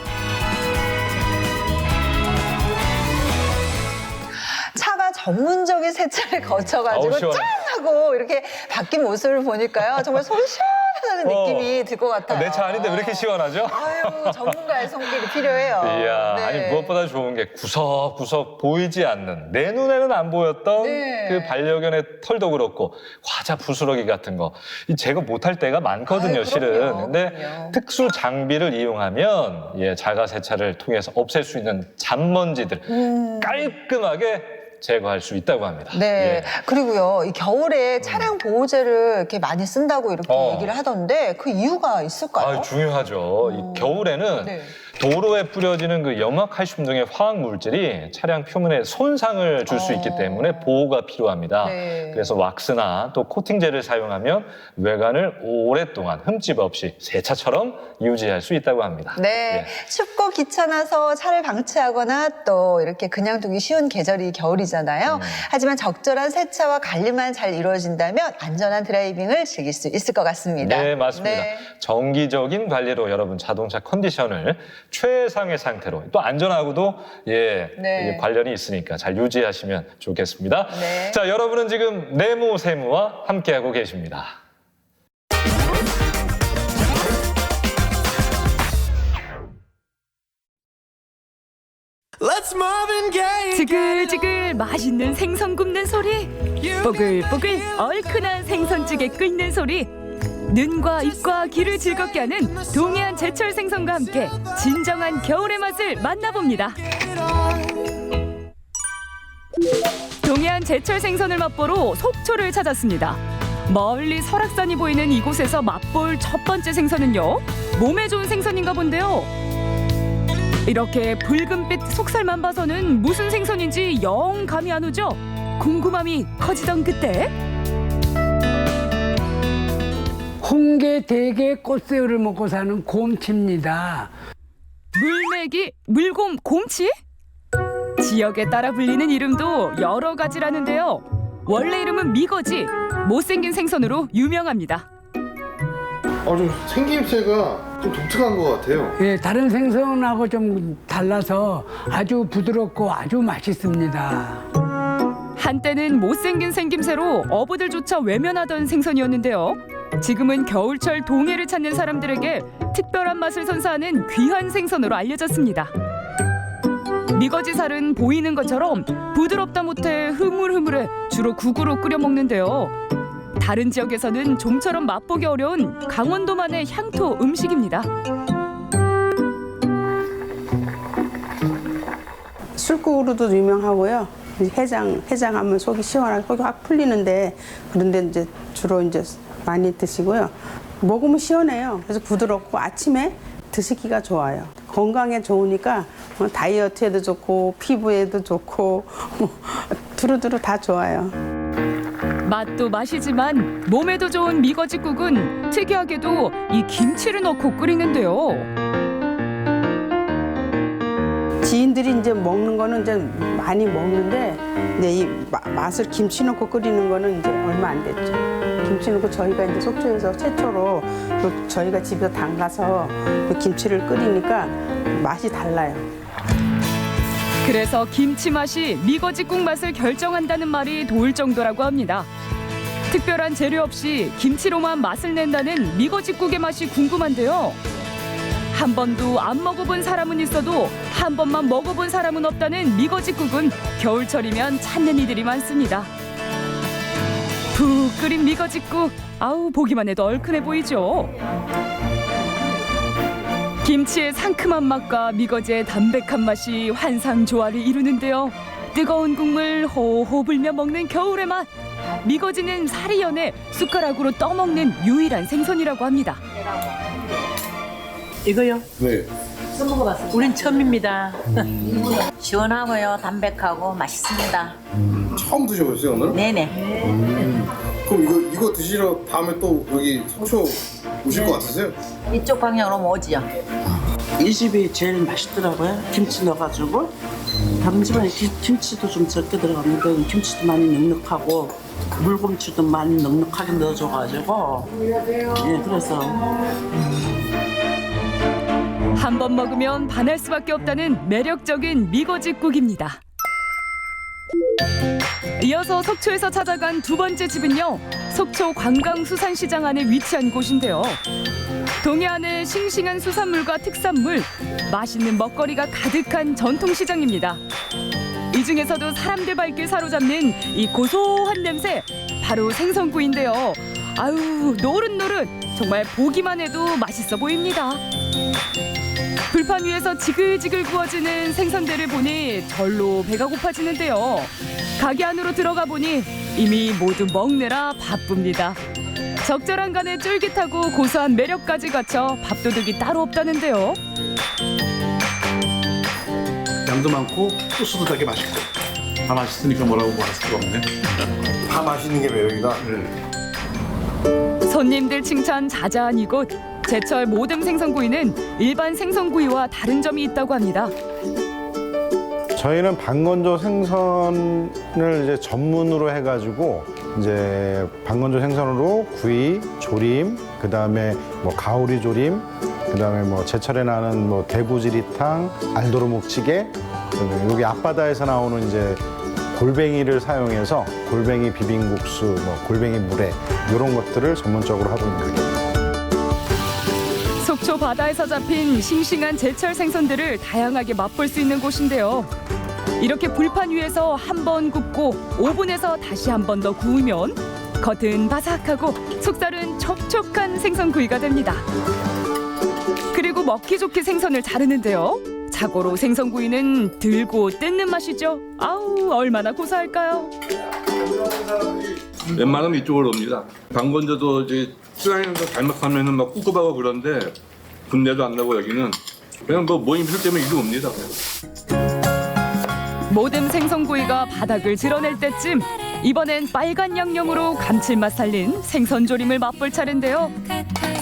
차가 전문적인 세차를 거쳐가지고 아우, 시원해. 짠! 하고 이렇게 바뀐 모습을 보니까요. 정말 속이 시원하다는 느낌이 들 것 같아요. 내 차 아닌데 왜 이렇게 시원하죠? 아유, 전문가의 손길이 필요해요. 이야, 네. 아니 무엇보다 좋은 게 구석구석 보이지 않는 내 눈에는 안 보였던 네. 그 반려견의 털도 그렇고 과자 부스러기 같은 거 이 제거 못할 때가 많거든요, 아유, 실은. 그럼요, 근데 그럼요. 특수 장비를 이용하면 자가 세차를 통해서 없앨 수 있는 잔먼지들 깔끔하게 제거할 수 있다고 합니다. 네. 예. 그리고요, 이 겨울에 차량 보호제를 이렇게 많이 쓴다고 이렇게 얘기를 하던데 그 이유가 있을까요? 아, 중요하죠. 이 겨울에는 네. 도로에 뿌려지는 그 염화칼슘 등의 화학 물질이 차량 표면에 손상을 줄 수 있기 때문에 보호가 필요합니다. 네. 그래서 왁스나 또 코팅제를 사용하면 외관을 오랫동안 흠집 없이 새 차처럼 유지할 수 있다고 합니다. 네. 춥고 귀찮아서 차를 방치하거나 또 이렇게 그냥 두기 쉬운 계절이 겨울이잖아요. 하지만 적절한 세차와 관리만 잘 이루어진다면 안전한 드라이빙을 즐길 수 있을 것 같습니다. 네, 맞습니다. 네. 정기적인 관리로 여러분 자동차 컨디션을 최상의 상태로 또 안전하고도 네. 관련이 있으니까 잘 유지하시면 좋겠습니다. 네. 자, 여러분은 지금 네모세무와 함께하고 계십니다. 지글지글 맛있는 생선 굽는 소리, 뽀글뽀글 얼큰한 생선찌개 끓는 소리, 눈과 입과 귀를 즐겁게 하는 동해안 제철 생선과 함께 진정한 겨울의 맛을 만나봅니다. 동해안 제철 생선을 맛보러 속초를 찾았습니다. 멀리 설악산이 보이는 이곳에서 맛볼 첫 번째 생선은요, 몸에 좋은 생선인가 본데요. 이렇게 붉은빛 속살만 봐서는 무슨 생선인지 영 감이 안 오죠? 궁금함이 커지던 그때 홍게, 대게, 꽃새우를 먹고 사는 곰치입니다. 물메기, 물곰, 곰치? 지역에 따라 불리는 이름도 여러 가지라는데요. 원래 이름은 미거지, 못생긴 생선으로 유명합니다. 좀 생김새가 좀 독특한 것 같아요. 예, 다른 생선하고 좀 달라서 아주 부드럽고 아주 맛있습니다. 한때는 못생긴 생김새로 어부들조차 외면하던 생선이었는데요. 지금은 겨울철 동해를 찾는 사람들에게 특별한 맛을 선사하는 귀한 생선으로 알려졌습니다. 미거지살은 보이는 것처럼 부드럽다 못해 흐물흐물해 주로 국으로 끓여 먹는데요. 다른 지역에서는 좀처럼 맛보기 어려운 강원도만의 향토 음식입니다. 술국으로도 유명하고요. 해장하면 속이 시원하게 속이 확 풀리는데 그런데 이제 주로 이제 많이 드시고요. 먹으면 시원해요. 그래서 부드럽고 아침에 드시기가 좋아요. 건강에 좋으니까 다이어트에도 좋고 피부에도 좋고 두루두루 다 좋아요. 맛도 맛이지만 몸에도 좋은 미거지국은 특이하게도 이 김치를 넣고 끓이는데요. 지인들이 이제 먹는 거는 이제 많이 먹는데 이제 이 맛을 김치 넣고 끓이는 거는 이제 얼마 안 됐죠. 김치 넣고 저희가 이제 속초에서 최초로 또 저희가 집에서 담가서 그 김치를 끓이니까 맛이 달라요. 그래서 김치 맛이 미거지국 맛을 결정한다는 말이 도울 정도라고 합니다. 특별한 재료 없이 김치로만 맛을 낸다는 미거지국의 맛이 궁금한데요. 한 번도 안 먹어본 사람은 있어도 한 번만 먹어본 사람은 없다는 미거지국은 겨울철이면 찾는 이들이 많습니다. 푹 끓인 미거지국, 아우 보기만 해도 얼큰해 보이죠. 김치의 상큼한 맛과 미거지의 담백한 맛이 환상조화를 이루는데요. 뜨거운 국물 호호 불며 먹는 겨울의 맛. 미거지는 살이 연해 숟가락으로 떠먹는 유일한 생선이라고 합니다. 이거요? 네. 써먹어봤어요. 우린 처음입니다. 시원하고요, 담백하고 맛있습니다. 처음 드셔보셨어요 오늘? 네네. 그럼 이거 드시러 다음에 또 여기 속초 오실 것 같으세요? 이쪽 방향으로 오지요. 이 집이 제일 맛있더라고요. 김치 넣어가지고. 다른 집은 김치도 좀 적게 들어갔는데 김치도 많이 넉넉하고 물김치도 많이 넉넉하게 넣어줘가지고 예, 그래서 한 번 먹으면 반할 수밖에 없다는 매력적인 미거지국입니다. 이어서 속초에서 찾아간 두 번째 집은요. 속초 관광수산시장 안에 위치한 곳인데요. 동해안의 싱싱한 수산물과 특산물, 맛있는 먹거리가 가득한 전통시장입니다. 이 중에서도 사람들 발길 사로잡는 이 고소한 냄새, 바로 생선구이인데요. 아유, 노릇노릇, 정말 보기만 해도 맛있어 보입니다. 불판 위에서 지글지글 구워지는 생선들을 보니 절로 배가 고파지는데요. 가게 안으로 들어가 보니 이미 모두 먹느라 바쁩니다. 적절한 간에 쫄깃하고 고소한 매력까지 갖춰 밥도둑이 따로 없다는데요. 양도 많고 소스도 되게 맛있고 다 맛있으니까 뭐라고 말할 수가 없네. 다 맛있는 게 매력이다. 손님들 칭찬 자자한 이곳. 제철 모듬 생선구이는 일반 생선구이와 다른 점이 있다고 합니다. 저희는 방건조 생선을 이제 전문으로 해가지고 이제 방건조 생선으로 구이, 조림, 그 다음에 뭐 가오리 조림, 그 다음에 뭐 제철에 나는 뭐 대구지리탕, 알도로묵찌개, 여기 앞바다에서 나오는 이제 골뱅이를 사용해서 골뱅이 비빔국수, 뭐 골뱅이 물회 이런 것들을 전문적으로 하고 있는 거예요. 속초 바다에서 잡힌 싱싱한 제철 생선들을 다양하게 맛볼 수 있는 곳인데요. 이렇게 불판 위에서 한 번 굽고 오븐에서 다시 한 번 더 구우면 겉은 바삭하고 속살은 촉촉한 생선구이가 됩니다. 그리고 먹기 좋게 생선을 자르는데요. 자고로 생선구이는 들고 뜯는 맛이죠. 아우, 얼마나 고소할까요? 웬만하면 이쪽으로 옵니다. 방건조도 이제 시장에서 잘못하면은 막 꿉꿉하고 그런데 분내도 안 나고 여기는 그냥 뭐 모임실 때문에 이리 옵니다. 모듬 생선구이가 바닥을 드러낼 때쯤 이번엔 빨간 양념으로 감칠맛 살린 생선조림을 맛볼 차례인데요.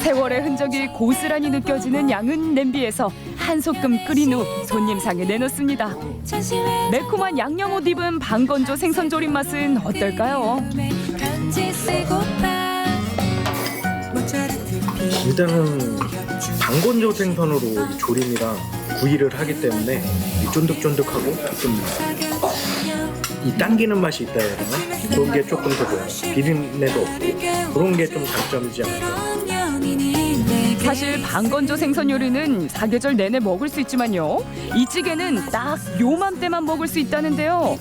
세월의 흔적이 고스란히 느껴지는 양은 냄비에서 한 소끔 끓인 후 손님상에 내놓습니다. 매콤한 양념옷 입은 방건조 생선조림 맛은 어떨까요? 일단은 방건조 생선으로 이 조림이랑 구이를 하기 때문에 이 쫀득쫀득하고 좀 이 당기는 맛이 있다 해야 되나? 그런 게 조금 더 좋아요. 비린내도 없고 그런 게 좀 장점이지 않을까. 사실 방건조 생선 요리는 사계절 내내 먹을 수 있지만요. 이 찌개는 딱 요맘때만 먹을 수 있다는데요.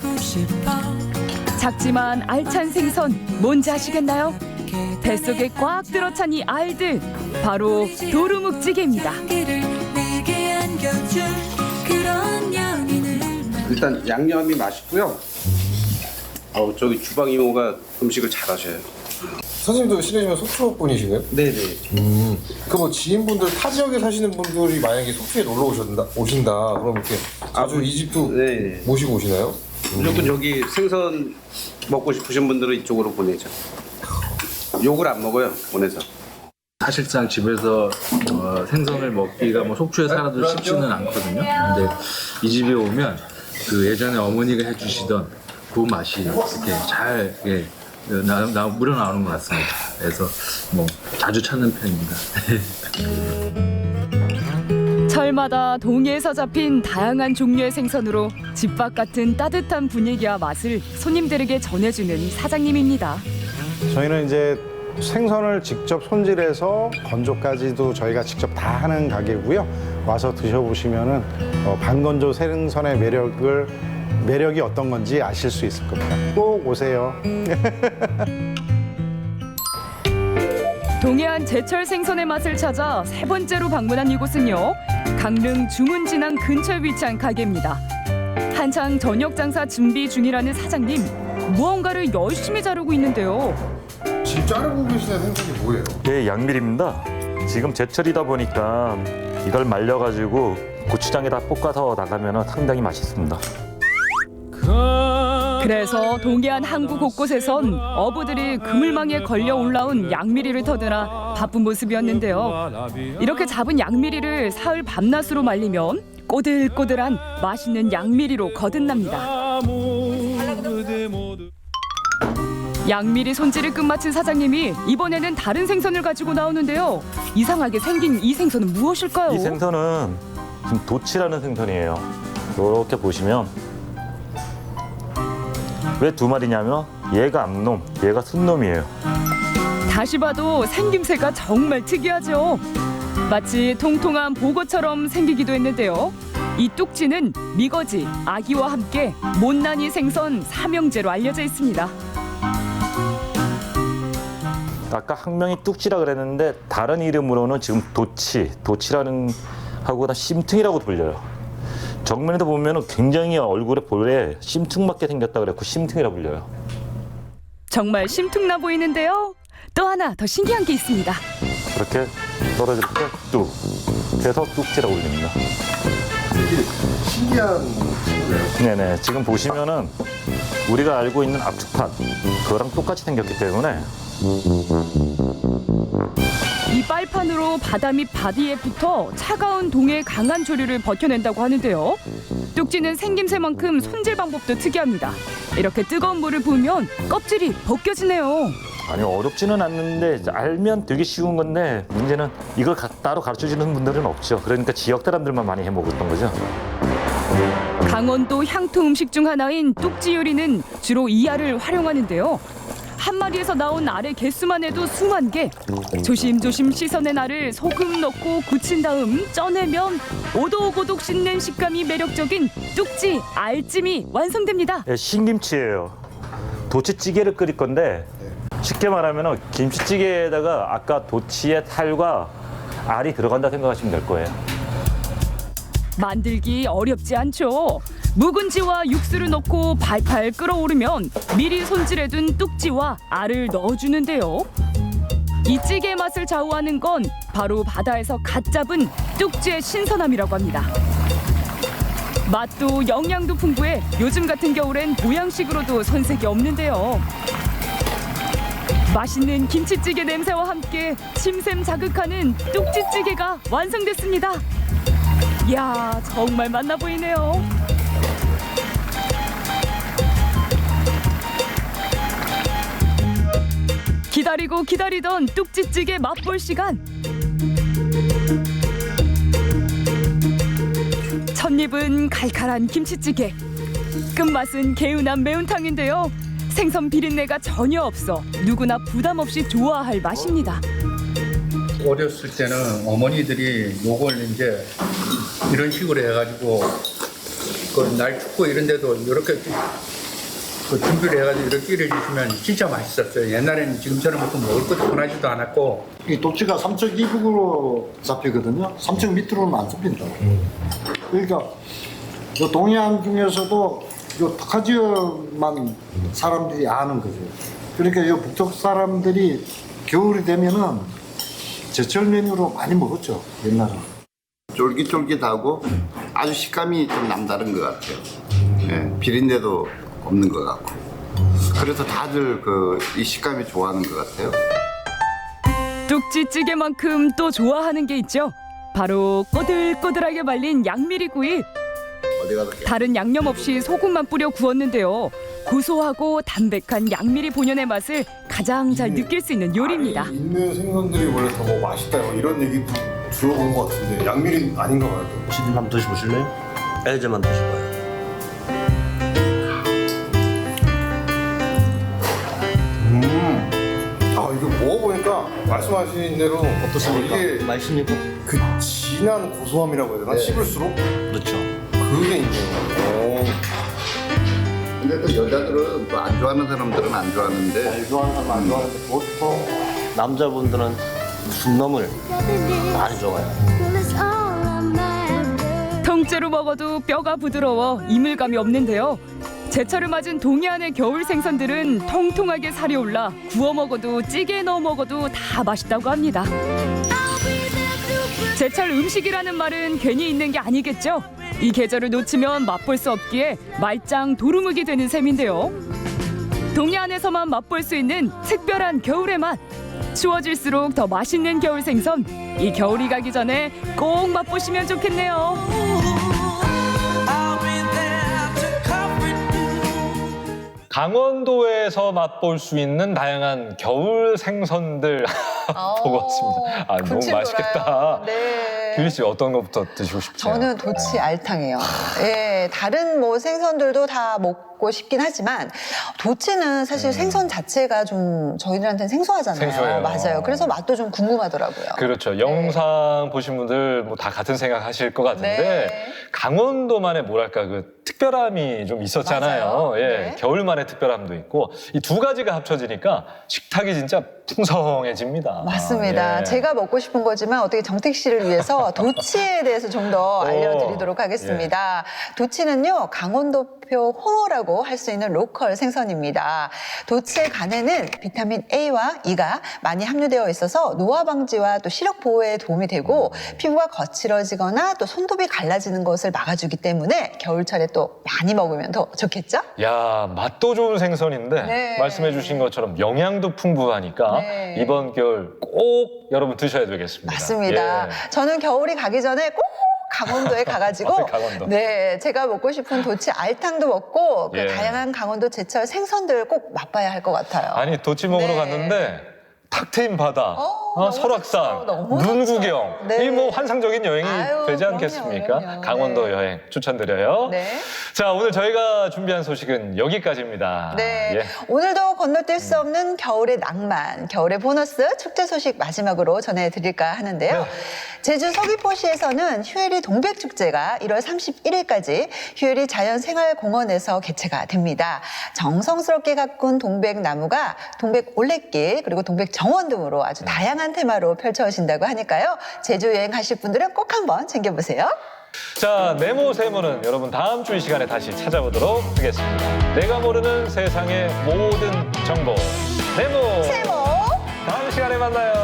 작지만 알찬 생선 뭔지 아시겠나요? 뱃속에 꽉 들어찬 이 알들, 바로 도루묵찌개입니다. 일단 양념이 맛있고요. 저기 주방 이모가 음식을 잘하셔요. 선생님도 실례지만 속초 분이시고요? 네네. 그 뭐 지인분들 타 지역에 사시는 분들이 만약에 속초에 놀러 오신다 그럼 이렇게 아주 이 집도 네. 모시고 오시나요? 무조건 여기 생선 먹고 싶으신 분들은 이쪽으로 보내죠. 욕을 안 먹어요, 보내서. 사실상 집에서 생선을 먹기가 뭐 속초에 살아도 쉽지는 않거든요. 근데 이 집에 오면 그 예전에 어머니가 해주시던 그 맛이 이렇게 잘 무려 나오는 것 같습니다. 그래서 뭐 자주 찾는 편입니다. 철마다 동해에서 잡힌 다양한 종류의 생선으로 집밥 같은 따뜻한 분위기와 맛을 손님들에게 전해주는 사장님입니다. 저희는 이제 생선을 직접 손질해서 건조까지도 저희가 직접 다 하는 가게고요. 와서 드셔보시면은 반건조 생선의 매력이 어떤 건지 아실 수 있을 겁니다. 꼭 오세요. 동해안 제철 생선의 맛을 찾아 세 번째로 방문한 이곳은요. 강릉 주문진항 근처에 위치한 가게입니다. 한창 저녁 장사 준비 중이라는 사장님, 무언가를 열심히 자르고 있는데요. 지금 자르고 계시는 생선이 뭐예요? 네, 양밀입니다. 지금 제철이다 보니까 이걸 말려가지고 고추장에다 볶아서 나가면 상당히 맛있습니다. 그래서 동해안 항구 곳곳에선 어부들이 그물망에 걸려 올라온 양미리를 터드나 바쁜 모습이었는데요. 이렇게 잡은 양미리를 사흘 밤낮으로 말리면 꼬들꼬들한 맛있는 양미리로 거듭납니다. 양미리 손질을 끝마친 사장님이 이번에는 다른 생선을 가지고 나오는데요. 이상하게 생긴 이 생선은 무엇일까요? 이 생선은 지금 도치라는 생선이에요. 이렇게 보시면 왜 두 마리냐면 얘가 암놈, 얘가 순놈이에요. 다시 봐도 생김새가 정말 특이하죠. 마치 통통한 보고처럼 생기기도 했는데요. 이 뚝지는 미거지, 아기와 함께 못난이 생선 삼형제로 알려져 있습니다. 아까 학명이 뚝지라 그랬는데 다른 이름으로는 지금 도치라는 하고 심퉁이라고 불려요. 정면에도 보면은 굉장히 얼굴에 볼에 심퉁맞게 생겼다 그래서 심퉁이라 불려요. 정말 심퉁나 보이는데요. 또 하나 더 신기한 게 있습니다. 그렇게 떨어질 때 뚝, 그래서 뚝지라고 불립니다. 되게 신기한 친구예요. 네네, 지금 보시면은 우리가 알고 있는 압축판 그거랑 똑같이 생겼기 때문에 이 빨판으로 바다 밑 바디에 붙어 차가운 동해의 강한 조류를 버텨낸다고 하는데요. 뚝지는 생김새만큼 손질 방법도 특이합니다. 이렇게 뜨거운 물을 부으면 껍질이 벗겨지네요. 아니 어렵지는 않는데 알면 되게 쉬운 건데 문제는 이걸 따로 가르쳐주는 분들은 없죠. 그러니까 지역 사람들만 많이 해먹었던 거죠. 강원도 향토 음식 중 하나인 뚝지 요리는 주로 이 알을 활용하는데요. 한 마리에서 나온 알의 개수만 해도 수만 개. 조심조심 씻어낸 알을 소금 넣고 굳힌 다음 쪄내면 오독오독 씹는 식감이 매력적인 뚝지 알찜이 완성됩니다. 네, 신김치예요. 도치찌개를 끓일 건데 쉽게 말하면 김치찌개에다가 아까 도치의 살과 알이 들어간다 생각하시면 될 거예요. 만들기 어렵지 않죠. 묵은지와 육수를 넣고 팔팔 끓어오르면 미리 손질해둔 뚝지와 알을 넣어주는데요. 이 찌개의 맛을 좌우하는 건 바로 바다에서 갓 잡은 뚝지의 신선함이라고 합니다. 맛도 영양도 풍부해 요즘 같은 겨울엔 보양식으로도 손색이 없는데요. 맛있는 김치찌개 냄새와 함께 침샘 자극하는 뚝지찌개가 완성됐습니다. 이야, 정말 맛나 보이네요. 기다리고 기다리던 뚝지찌개 맛볼 시간. 첫입은 칼칼한 김치찌개, 끝맛은 개운한 매운탕인데요. 생선 비린내가 전혀 없어 누구나 부담 없이 좋아할 맛입니다. 어렸을 때는 어머니들이 요걸 이제 이런 식으로 해가지고 그 날 춥고 이런 데도 이렇게 그 준비를 해가지고 이렇게 끓여주시면 진짜 맛있었어요. 옛날에는 지금처럼 먹을 것도 흔하지도 않았고. 이 도치가 삼척 이북으로 잡히거든요. 삼척 밑으로는 안 잡힌다. 그러니까 요 동해안 중에서도 요 특화 지역만 사람들이 아는 거죠. 그러니까 요 북쪽 사람들이 겨울이 되면은 제철 메뉴로 많이 먹었죠, 옛날에. 쫄깃쫄깃하고 아주 식감이 좀 남다른 것 같아요. 예, 비린내도 없는 것 같고. 그래서 다들 이 식감이 좋아하는 것 같아요. 뚝지찌개만큼 또 좋아하는 게 있죠. 바로 꼬들꼬들하게 말린 양미리구이. 다른 양념 없이 소금만 뿌려 구웠는데요. 고소하고 담백한 양미리 본연의 맛을 가장 잘 느낄 수 있는 요리입니다. 있는 생선들이 원래 더 뭐 맛있다 이런 얘기도 들어본 것 같은데 양미리 아닌가 봐요. 시드님 한번 드셔보실래요? 애즈만 드셔봐요. 아 이거 먹어보니까 말씀하신 대로 어떻습니까? 이게 맛있습니까? 그 진한 고소함이라고 해야 되나? 네. 씹을수록 그렇죠. 그게 있네요. 근데 또 여자들은 또 안 좋아하는 사람들은 안 좋아하는데 잘 좋아하는 사람 안 좋아하는데 보통 남자분들은 순놈을 많이 좋아해요. 통째로 먹어도 뼈가 부드러워 이물감이 없는데요. 제철을 맞은 동해안의 겨울 생선들은 통통하게 살이 올라 구워 먹어도 찌개에 넣어 먹어도 다 맛있다고 합니다. 제철 음식이라는 말은 괜히 있는 게 아니겠죠. 이 계절을 놓치면 맛볼 수 없기에 말짱 도루묵이 되는 셈인데요. 동해안에서만 맛볼 수 있는 특별한 겨울의 맛. 추워질수록 더 맛있는 겨울 생선. 이 겨울이 가기 전에 꼭 맛보시면 좋겠네요. 강원도에서 맛볼 수 있는 다양한 겨울 생선들 보고 왔습니다. 아, 너무 군침 맛있겠다. 돌아요. 네. 규리 씨 어떤 것부터 드시고 싶으세요? 저는 도치 알탕이에요. 예, 다른 뭐 생선들도 다 먹고 싶긴 하지만 도치는 사실 생선 자체가 좀 저희들한테는 생소하잖아요. 생소해요. 맞아요. 그래서 맛도 좀 궁금하더라고요. 그렇죠. 영상 보신 분들 뭐 다 같은 생각 하실 것 같은데 네. 강원도만의 뭐랄까 그 특별함이 좀 있었잖아요. 맞아요. 예, 네. 겨울만의 특별함도 있고 이 두 가지가 합쳐지니까 식탁이 진짜 풍성해집니다. 맞습니다. 예. 제가 먹고 싶은 거지만 어떻게 정택 씨를 위해서 도치에 대해서 좀 더 알려드리도록 하겠습니다. 도치는요, 강원도표 홍어라고 할 수 있는 로컬 생선입니다. 도치의 간에는 비타민 A와 E가 많이 함유되어 있어서 노화 방지와 또 시력 보호에 도움이 되고 피부가 거칠어지거나 또 손톱이 갈라지는 것을 막아주기 때문에 겨울철에 또 많이 먹으면 더 좋겠죠? 야, 맛도 좋은 생선인데 네. 말씀해 주신 것처럼 영양도 풍부하니까 네. 이번 겨울 꼭 여러분 드셔야 되겠습니다. 맞습니다. 예. 저는 겨울이 가기 전에 꼭 강원도에 가가지고 강원도. 네, 제가 먹고 싶은 도치 알탕도 먹고 그 예. 다양한 강원도 제철 생선들 꼭 맛봐야 할 것 같아요. 아니 도치 먹으러 네. 갔는데 탁 트인 바다, 너무 설악산, 너무 눈 좋죠. 구경 네. 이 뭐 환상적인 여행이 아유, 되지 그럼요, 않겠습니까? 그럼요. 강원도 네. 여행 추천드려요. 네. 자, 오늘 저희가 준비한 소식은 여기까지입니다. 네, 예. 오늘도 건너뛸 수 없는 겨울의 낭만, 겨울의 보너스 축제 소식 마지막으로 전해드릴까 하는데요. 제주 서귀포시에서는 휴일이 동백축제가 1월 31일까지 휴일이 자연생활공원에서 개최가 됩니다. 정성스럽게 가꾼 동백나무가 동백 올레길 그리고 동백정원 등으로 아주 다양한 테마로 펼쳐진다고 하니까요. 제주 여행 가실 분들은 꼭 한번 챙겨보세요. 자, 네모 세모는 여러분 다음 주 이 시간에 다시 찾아보도록 하겠습니다. 내가 모르는 세상의 모든 정보 네모. 세모. 다음 시간에 만나요.